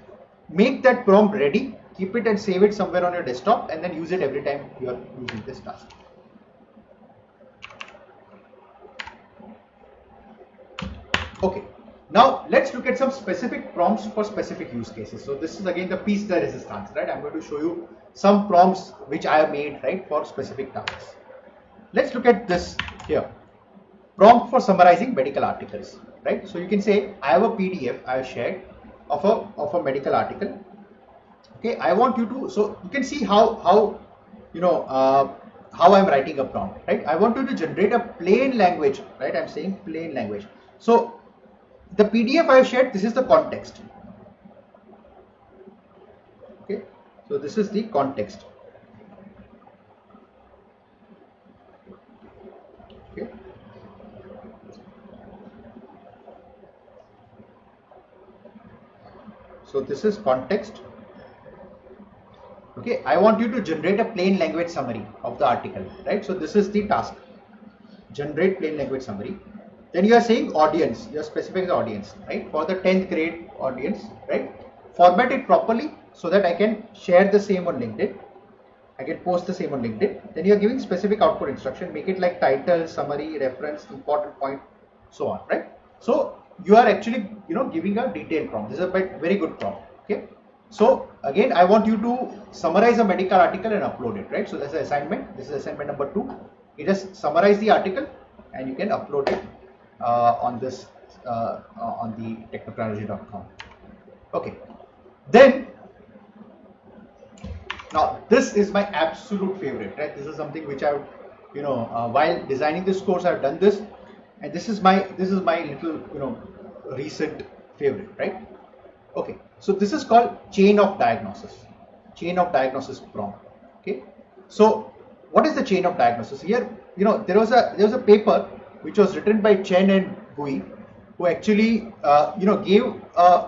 make that prompt ready, keep it and save it somewhere on your desktop, and then use it every time you are using this task. Okay, now let's look at some specific prompts for specific use cases. So this is again the piece de resistance, right? I'm going to show you some prompts which I have made, right, for specific tasks. Let's look at this here. Prompt for summarizing medical articles, right? So you can say, I have a PDF I have shared of a medical article. Okay, I want you to, so you can see how I'm writing a prompt, right? I want you to generate a plain language, right? I'm saying plain language. So the PDF I have shared, this is the context. Okay, so this is the context. Okay. So this is context. Okay, I want you to generate a plain language summary of the article, right? So this is the task. Generate plain language summary. Then you are saying audience, you are specifying the audience, right? For the 10th grade audience, right? Format it properly so that I can share the same on LinkedIn. I can post the same on LinkedIn. Then you are giving specific output instruction, make it like title, summary, reference, important point, so on, right? So you are actually, giving a detailed prompt. This is a very good prompt, okay? So again, I want you to summarize a medical article and upload it, right? So that's the assignment. This is assignment number 2. You just summarize the article and you can upload it on this on the technocranology.com. Okay, then now this is my absolute favorite, right? This is something which I've while designing this course I've done this, and this is my little recent favorite, right? Okay, so this is called chain of diagnosis prompt. Okay, so what is the chain of diagnosis? Here, there was a paper which was written by Chen and Gui, who actually gave a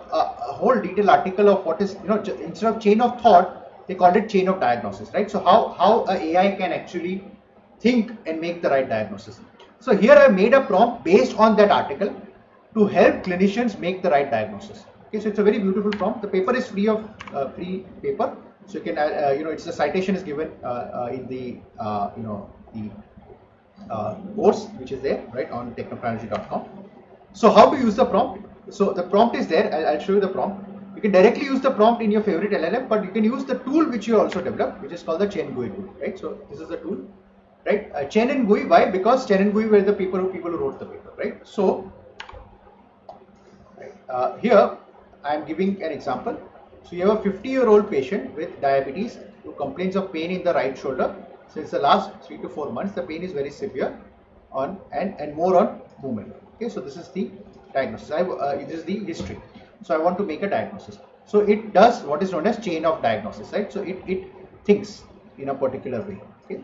whole detailed article of what is, instead of chain of thought, they called it chain of diagnosis, right? So how a AI can actually think and make the right diagnosis. So here I made a prompt based on that article to help clinicians make the right diagnosis. Okay, so it's a very beautiful prompt. The paper is free paper, so you can it's the citation is given in the course which is there, right, on technocranology.com. So how to use the prompt? So the prompt is there. I'll show you the prompt. You can directly use the prompt in your favorite LLM, but you can use the tool which you also developed, which is called the Chen Gui tool, right? So this is the tool, right? Chen and Gui. Why? Because Chen and Gui were the people who wrote the paper, right? So here I am giving an example. So you have a 50-year-old patient with diabetes who complains of pain in the right shoulder. Since the last 3 to 4 months, the pain is very severe and more on movement. Okay, so this is the diagnosis. This is the history. So I want to make a diagnosis. So it does what is known as chain of diagnosis, right? So it thinks in a particular way. Okay.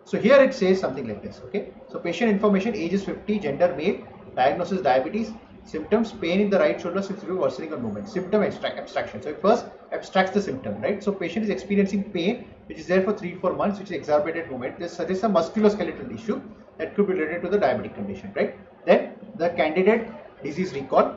So here it says something like this. Okay. So patient information: age is 50, gender male, diagnosis diabetes, symptoms: pain in the right shoulder, severe worsening of movement. Symptom abstraction. So it first abstracts the symptom, right? So patient is experiencing pain which is there for 3-4 months, which is exacerbated movement. This suggests a musculoskeletal issue that could be related to the diabetic condition, right? Then the candidate disease recall.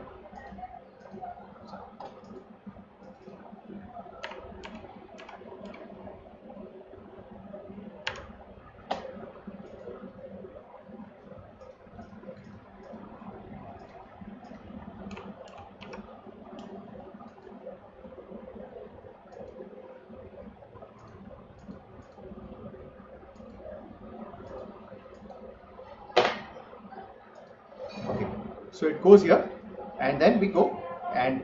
So it goes here. and then we go and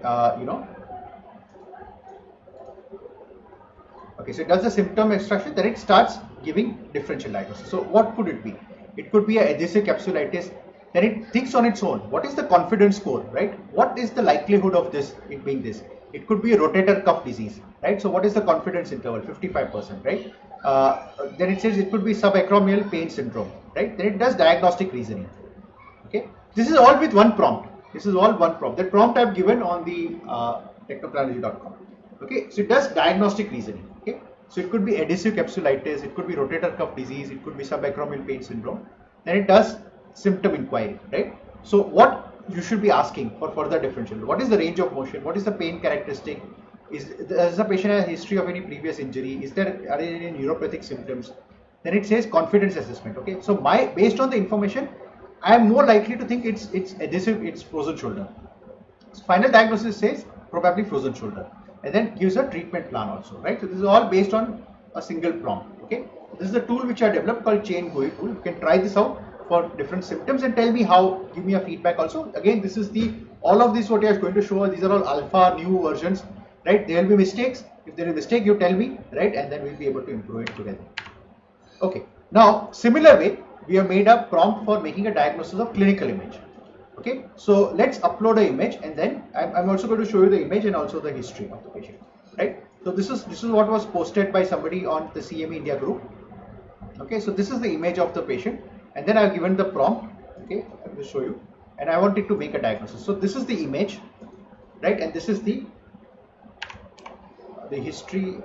okay, so it does the symptom extraction, then it starts giving differential diagnosis. So what could it be? It could be a adhesive capsulitis. Then it thinks on its own, what is the confidence score, right? What is the likelihood of this, it being this? It could be a rotator cuff disease, right? So what is the confidence interval? 55%, right? Then it says it could be subacromial pain syndrome, right? Then it does diagnostic reasoning. Okay, this is all with one prompt. This is all one prompt. That prompt I've given on the technoplanology.com. Okay, so it does diagnostic reasoning. Okay, so it could be adhesive capsulitis, it could be rotator cuff disease, it could be subacromial pain syndrome. Then it does symptom inquiry, right? So what you should be asking for further differential? What is the range of motion? What is the pain characteristic? Does the patient have a history of any previous injury? Are there any neuropathic symptoms? Then it says confidence assessment. Okay, so based on the information, I am more likely to think it's adhesive, it's frozen shoulder. So final diagnosis says probably frozen shoulder, and then gives a treatment plan also, right? So this is all based on a single prompt. Okay, this is a tool which I developed called Chain GUI tool. You can try this out for different symptoms and tell me how. Give me a feedback also. Again, this is all of this what I was going to show. These are all alpha new versions, right? There will be mistakes. If there is a mistake, you tell me, right? And then we'll be able to improve it together. Okay. Now, similar way, we have made a prompt for making a diagnosis of clinical image. Okay, so let's upload an image, and then I'm also going to show you the image and also the history of the patient, right? So this is what was posted by somebody on the CME India group. Okay, so this is the image of the patient, and then I've given the prompt. Okay, I will show you, and I want it to make a diagnosis. So this is the image, right? And this is the history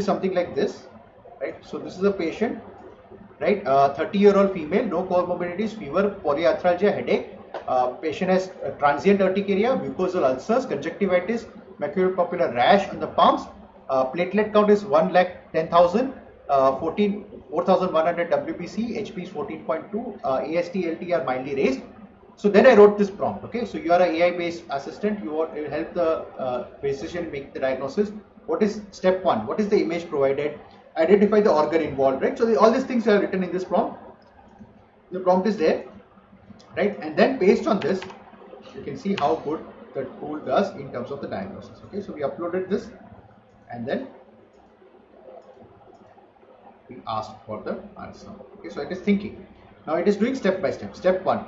something like this, right? So this is a patient, right? 30-year-old female, no comorbidities, fever, polyarthralgia, headache. Patient has transient urticaria, mucosal ulcers, conjunctivitis, maculopapular rash on the palms. Platelet count is 1,10,000, 4,100 WBC, HP is 14.2, AST, LT are mildly raised. So then I wrote this prompt. Okay, so you are an AI-based assistant. You will help the physician make the diagnosis. What is step one? What is the image provided? Identify the organ involved, right? So all these things are written in this prompt. The prompt is there, right? And then based on this, you can see how good the tool does in terms of the diagnosis. Okay, so we uploaded this, and then we asked for the answer. Okay, so it is thinking. Now it is doing step by step. Step one.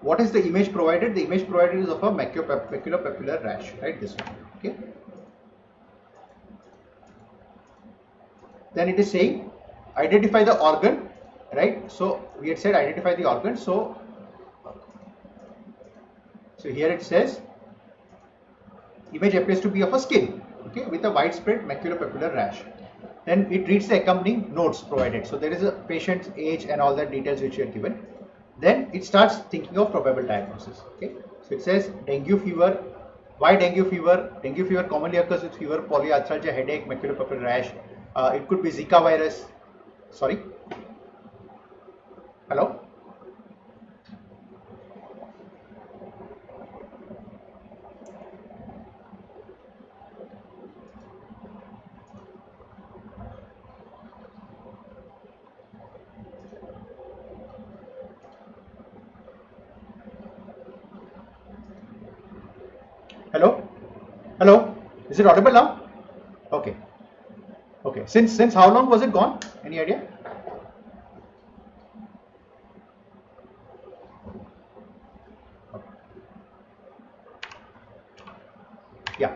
What is the image provided? The image provided is of a maculopapular rash, right? This one. Okay. Then it is saying identify the organ, right? So we had said identify the organ. So here it says image appears to be of a skin, okay, with a widespread maculopapular rash. Then it reads the accompanying notes provided. So there is a patient's age and all the details which you are given. Then it starts thinking of probable diagnosis. Okay, so it says dengue fever. Why dengue fever? Dengue fever commonly occurs with fever, polyarthralgia, headache, maculopapular rash. It could be Zika virus. Sorry. Hello. Hello? Hello? Is it audible now? Okay. Okay. Since how long was it gone? Any idea? Yeah.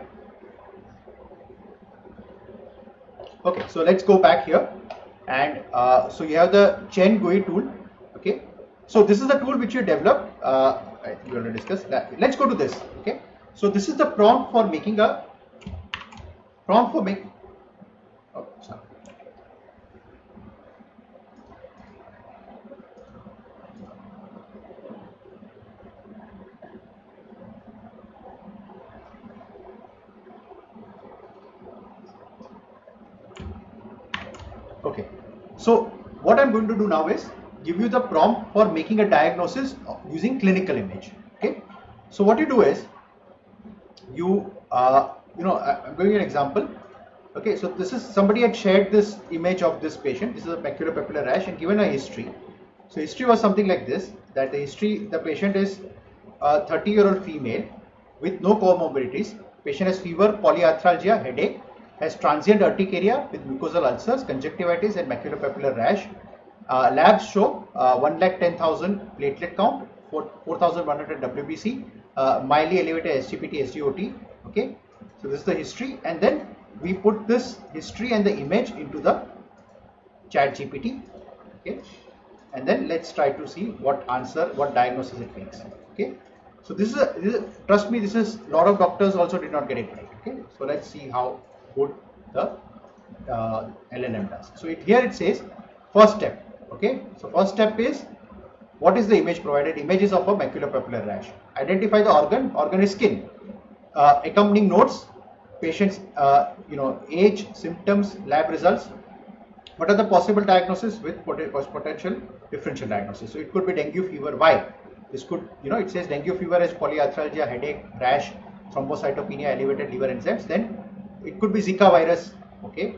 Okay. So let's go back here, and so you have the Chain GUI tool. Okay. So this is the tool which you developed. You want to discuss that. Let's go to this. Okay. So this is the prompt for making a oh, sorry. Okay. So what I'm going to do now is give you the prompt for making a diagnosis using clinical image. Okay. So what you do is I'm giving you an example. Okay, so this is somebody had shared this image of this patient. This is a maculopapular rash and given a history. So history was something like this, that the patient is a 30-year-old female with no comorbidities. Patient has fever, polyarthralgia, headache, has transient urticaria with mucosal ulcers, conjunctivitis and maculopapular rash. Labs show 1,10,000 platelet count, 4,100 WBC, mildly elevated SGPT, SGOT. Okay, so this is the history, and then we put this history and the image into the ChatGPT. Okay, and then let's try to see what diagnosis it makes. Okay, so this is trust me, this is a lot of doctors also did not get it right. Okay, so let's see how good the LLM does. So here it says first step. Okay, so first step is, what is the image provided? Image is of a maculopapular rash. Identify the organ. Organ is skin. Accompanying notes, patient's age, symptoms, lab results. What are the possible diagnoses with potential differential diagnosis? So it could be dengue fever. Why? This could, it says dengue fever is polyarthralgia, headache, rash, thrombocytopenia, elevated liver enzymes. Then it could be Zika virus. Okay.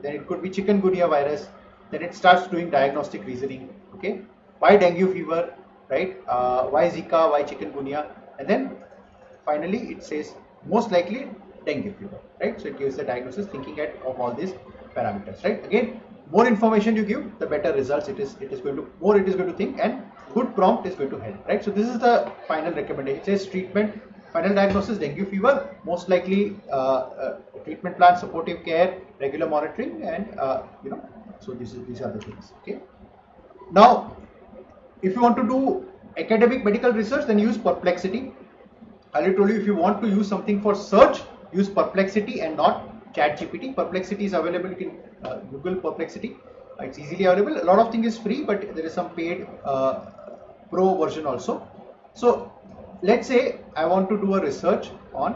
Then it could be chikungunya virus. Then it starts doing diagnostic reasoning. Okay. Why dengue fever? Right? Why Zika? Why chikungunya? And then finally it says most likely dengue fever. Right? So it gives the diagnosis thinking of all these parameters. Right? Again, more information you give, the better results it is going to think, and good prompt is going to help. Right? So this is the final recommendation. It says treatment, final diagnosis dengue fever, most likely treatment plan, supportive care, regular monitoring, and so these are the things. Okay. Now, if you want to do academic medical research, then use Perplexity. I already told you, if you want to use something for search, use Perplexity and not ChatGPT. Perplexity is available in Google Perplexity. It's easily available. A lot of things is free, but there is some paid pro version also. So let's say I want to do a research on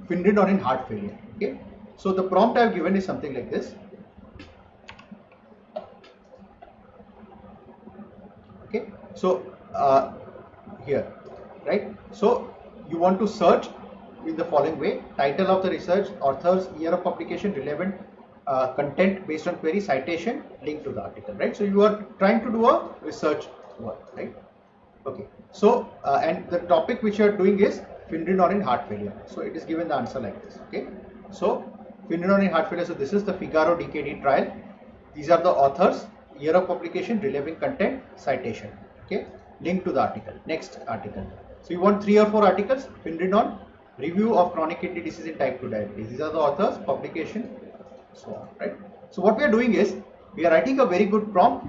Finridon in heart failure. Okay. So the prompt I have given is something like this. Okay. So here, right? So you want to search in the following way: title of the research, authors, year of publication, relevant content based on query, citation, link to the article. Right. So you are trying to do a research work, right? Okay. So and the topic which you are doing is Finridon in heart failure. So it is given the answer like this. Okay. So Finridon in heart failure. So this is the Figaro DKD trial. These are the authors, year of publication, relevant content, citation. Okay. Link to the article. Next article. So you want 3 or 4 articles. Finridon, review of chronic kidney disease in type 2 diabetes. These are the authors, publication, so on. Right. So what we are doing is we are writing a very good prompt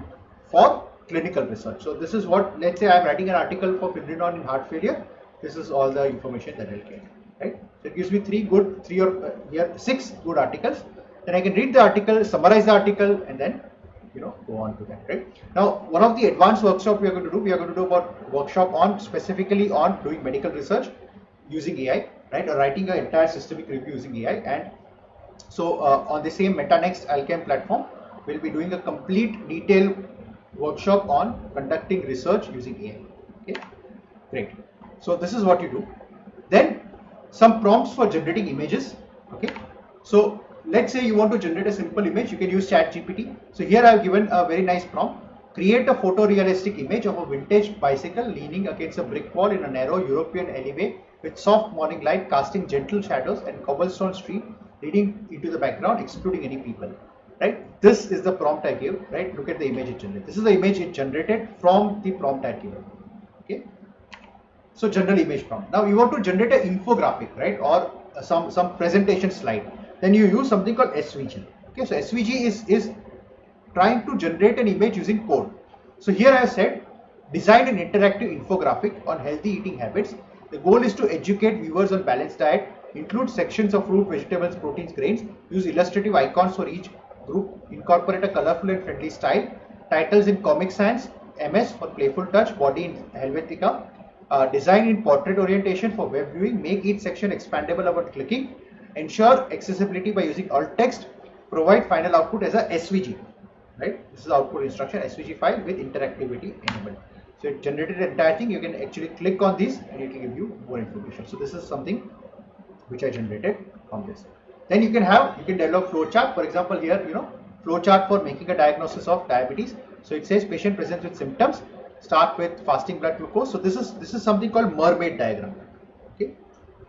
for clinical research. So this is what, let's say I am writing an article for Finridon in heart failure. This is all the information that I will get. Right. So it gives me 6 good articles. Then I can read the article, summarize the article, and then go on to that. Right. Now, one of the advanced workshop we are going to do, about workshop on specifically on doing medical research using AI, right, or writing an entire systemic review using AI. And so on the same MetaNext Alchem platform, we'll be doing a complete detailed workshop on conducting research using AI. Okay, great. So this is what you do. Then some prompts for generating images. Okay, so let's say you want to generate a simple image, you can use ChatGPT. So here I have given a very nice prompt. Create a photorealistic image of a vintage bicycle leaning against a brick wall in a narrow European alleyway with soft morning light casting gentle shadows and cobblestone street leading into the background, excluding any people. Right? This is the prompt I gave. Right? Look at the image it generated. This is the image it generated from the prompt I given. Okay. So general image prompt. Now you want to generate an infographic, right, or some presentation slide. Then you use something called SVG. Okay. So SVG is trying to generate an image using code. So here I have said design an interactive infographic on healthy eating habits. The goal is to educate viewers on balanced diet, include sections of fruit, vegetables, proteins, grains, use illustrative icons for each group, incorporate a colorful and friendly style, titles in Comic Sans, MS for playful touch, body in Helvetica, design in portrait orientation for web viewing, make each section expandable about clicking, ensure accessibility by using alt text, provide final output as a SVG. Right? This is the output instruction, SVG file with interactivity enabled. So it generated the entire thing. You can actually click on this and it will give you more information. So this is something which I generated from this. Then you can develop flowchart. For example, here flowchart for making a diagnosis of diabetes. So it says patient presents with symptoms. start with fasting blood glucose. So this is something called mermaid diagram. Okay,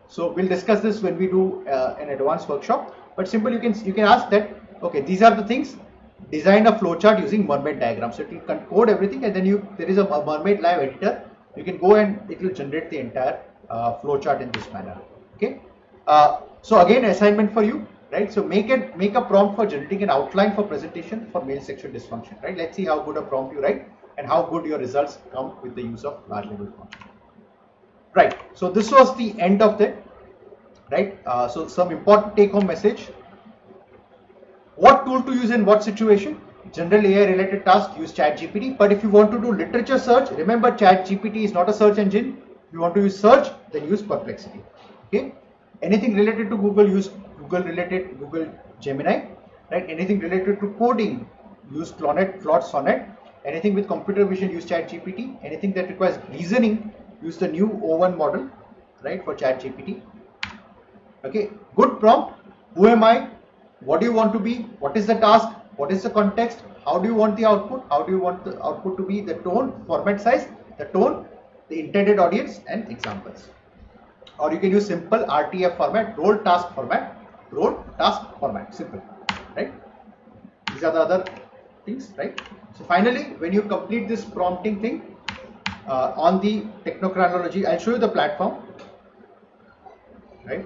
so we'll discuss this when we do an advanced workshop. But simple, you can ask that. Okay, these are the things. Design a flowchart using mermaid diagram. So it will code everything, and then there is a mermaid live editor. You can go and it will generate the entire flowchart in this manner. Okay. So again, assignment for you, right? So make a prompt for generating an outline for presentation for male sexual dysfunction, right? Let's see how good a prompt you write and how good your results come with the use of large language model. Right. So this was the end of that. Right. So some important take-home message. What tool to use in what situation? General AI related task, use ChatGPT. But if you want to do literature search, remember ChatGPT is not a search engine. If you want to use search, then use Perplexity. Okay. Anything related to Google, use Google Gemini. Right. Anything related to coding, use Claude Sonnet. Anything with computer vision, use ChatGPT. Anything that requires reasoning, use the new O1 model, right, for ChatGPT. Okay. Good prompt. Who am I? What do you want to be? What is the task? What is the context? How do you want the output? How do you want the output to be? The tone, format size, the tone, the intended audience, and examples. Or you can use simple RTF format, role task format, simple, right? These are the other things, right? So finally, when you complete this prompting thing on the Technochronology, I'll show you the platform, right?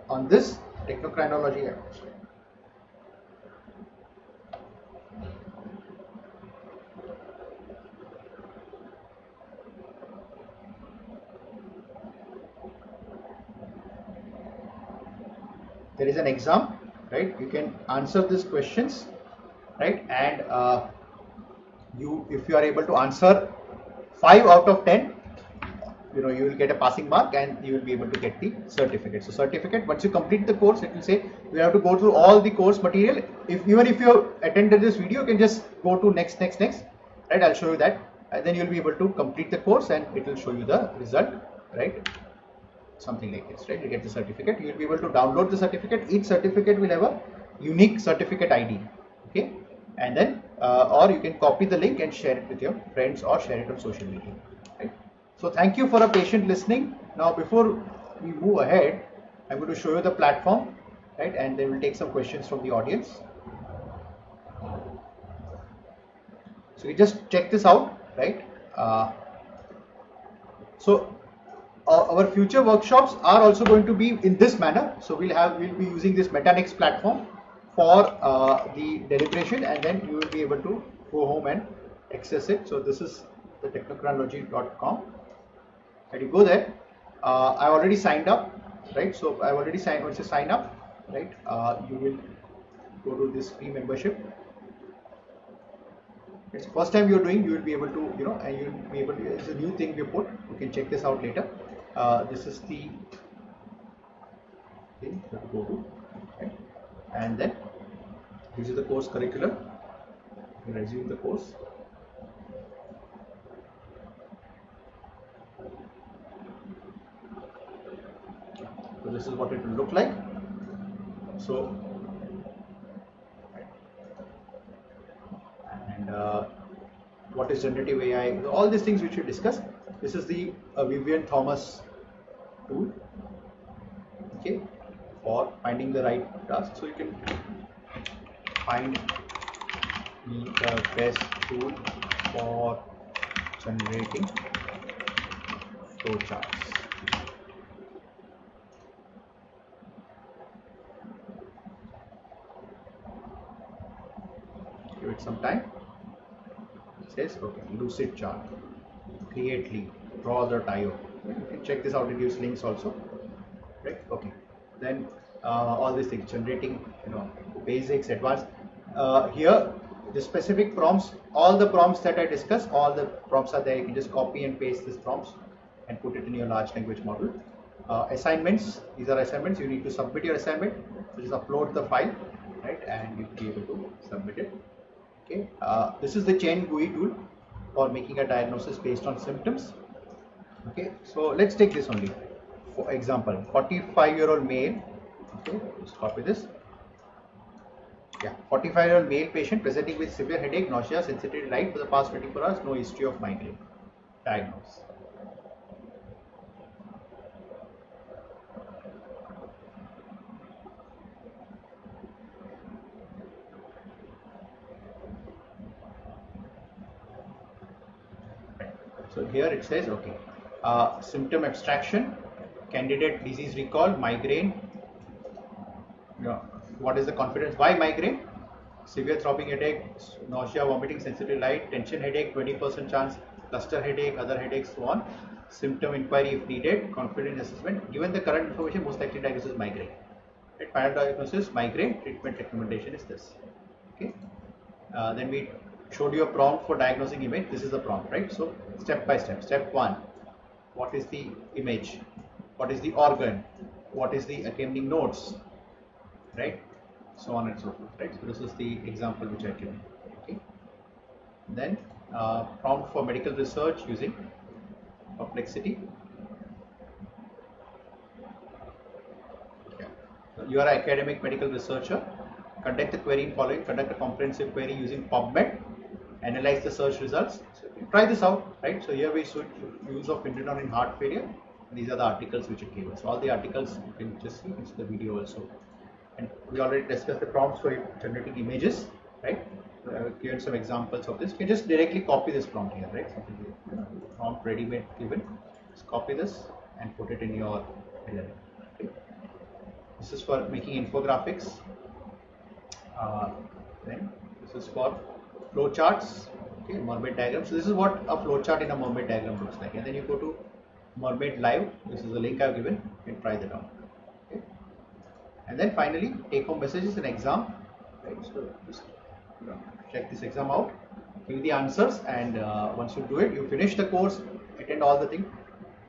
On this Technochronology. There is an exam, right? You can answer these questions, right? And if you are able to answer 5 out of 10, you will get a passing mark and you will be able to get the certificate. So certificate, once you complete the course, it will say you have to go through all the course material. Even if you attended this video, you can just go to next, right? I'll show you that, and then you'll be able to complete the course and it will show you the result, right? Something like this, right? You get the certificate. You will be able to download the certificate. Each certificate will have a unique certificate ID, okay? And then, or you can copy the link and share it with your friends or share it on social media, right? So thank you for a patient listening. Now, before we move ahead, I'm going to show you the platform, right? And then we'll take some questions from the audience. So you just check this out, right? So our future workshops are also going to be in this manner. So we'll be using this MetaNext platform for the deliberation, and then you will be able to go home and access it. So this is the technochronology.com. And you go there. I already signed up, right? So I already signed. Once you sign up, right, you will go to this free membership. It's the first time you're doing. You will be able to, and you'll be able to. It's a new thing we put. You can check this out later. This is the thing that you go to, right? And then this is the course curriculum. You resume the course. So this is what it will look like. So, and what is generative AI? All these things which we discussed. This is the Vivian Thomas tool, okay, for finding the right task. So you can find the best tool for generating flowcharts. Give it some time. It says, okay, Lucidchart, Creately, Draw.io. You can check this out. It gives links also, right? Okay. Then all these things, generating, basics, advanced. Here, the specific prompts, all the prompts that I discussed, all the prompts are there. You can just copy and paste these prompts and put it in your large language model. Assignments, these are assignments. You need to submit your assignment. So just upload the file, right, and you'll be able to submit it. Okay. This is the Chain GUI tool for making a diagnosis based on symptoms. Okay, so let's take this only. For example, 45-year-old male. Okay, just copy this. Yeah, 45-year-old male patient presenting with severe headache, nausea, sensitivity to light for the past 24 hours, no history of migraine. Diagnose. So here it says, okay, symptom abstraction, candidate disease recall, migraine. Yeah. What is the confidence? Why migraine? Severe throbbing headache, nausea, vomiting, sensitive light, tension headache, 20% chance, cluster headache, other headaches, so on. Symptom inquiry if needed, confidence assessment. Given the current information, most likely diagnosis is migraine. Right? Final diagnosis, migraine, treatment recommendation is this. Okay. Then we showed you a prompt for diagnosing image. This is the prompt, right? So step by step. Step 1, what is the image? What is the organ? What is the accompanying notes? Right? So on and so forth, right? So this is the example which I given. Okay. Then prompt for medical research using Perplexity. Yeah. So you are an academic medical researcher. Conduct the query in following. Conduct a comprehensive query using PubMed. Analyze the search results. So try this out, right? So here we should use of Indrenon in heart failure. These are the articles which it gave us. So all the articles you can just see. It's the video also. And we already discussed the prompts for generating images, right? So I have given some examples of this. You can just directly copy this prompt here, right? Prompt ready-made given. Just copy this and put it in your LLM. Okay. This is for making infographics. Then this is for flow charts. Okay, mermaid diagram. So this is what a flow chart in a mermaid diagram looks like. And then you go to Mermaid Live. This is the link I've given. You can try that out. And then finally, take home messages in exam. Right? So just check this exam out, give the answers, and once you do it, you finish the course, attend all the things.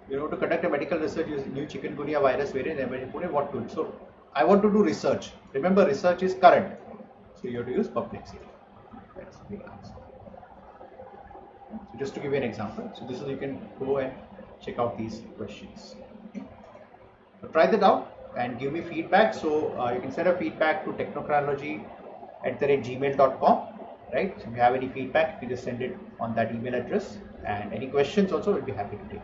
You know, to conduct a medical research using new chikungunya virus variant, what to do. So I want to do research. Remember, research is current. So you have to use Perplexity. That's the answer. So just to give you an example, so this is, you can go and check out these questions. Okay. So try that out and give me feedback. So you can send a feedback to technocranology@gmail.com, right? So if you have any feedback, you can just send it on that email address, and any questions also we'll be happy to take.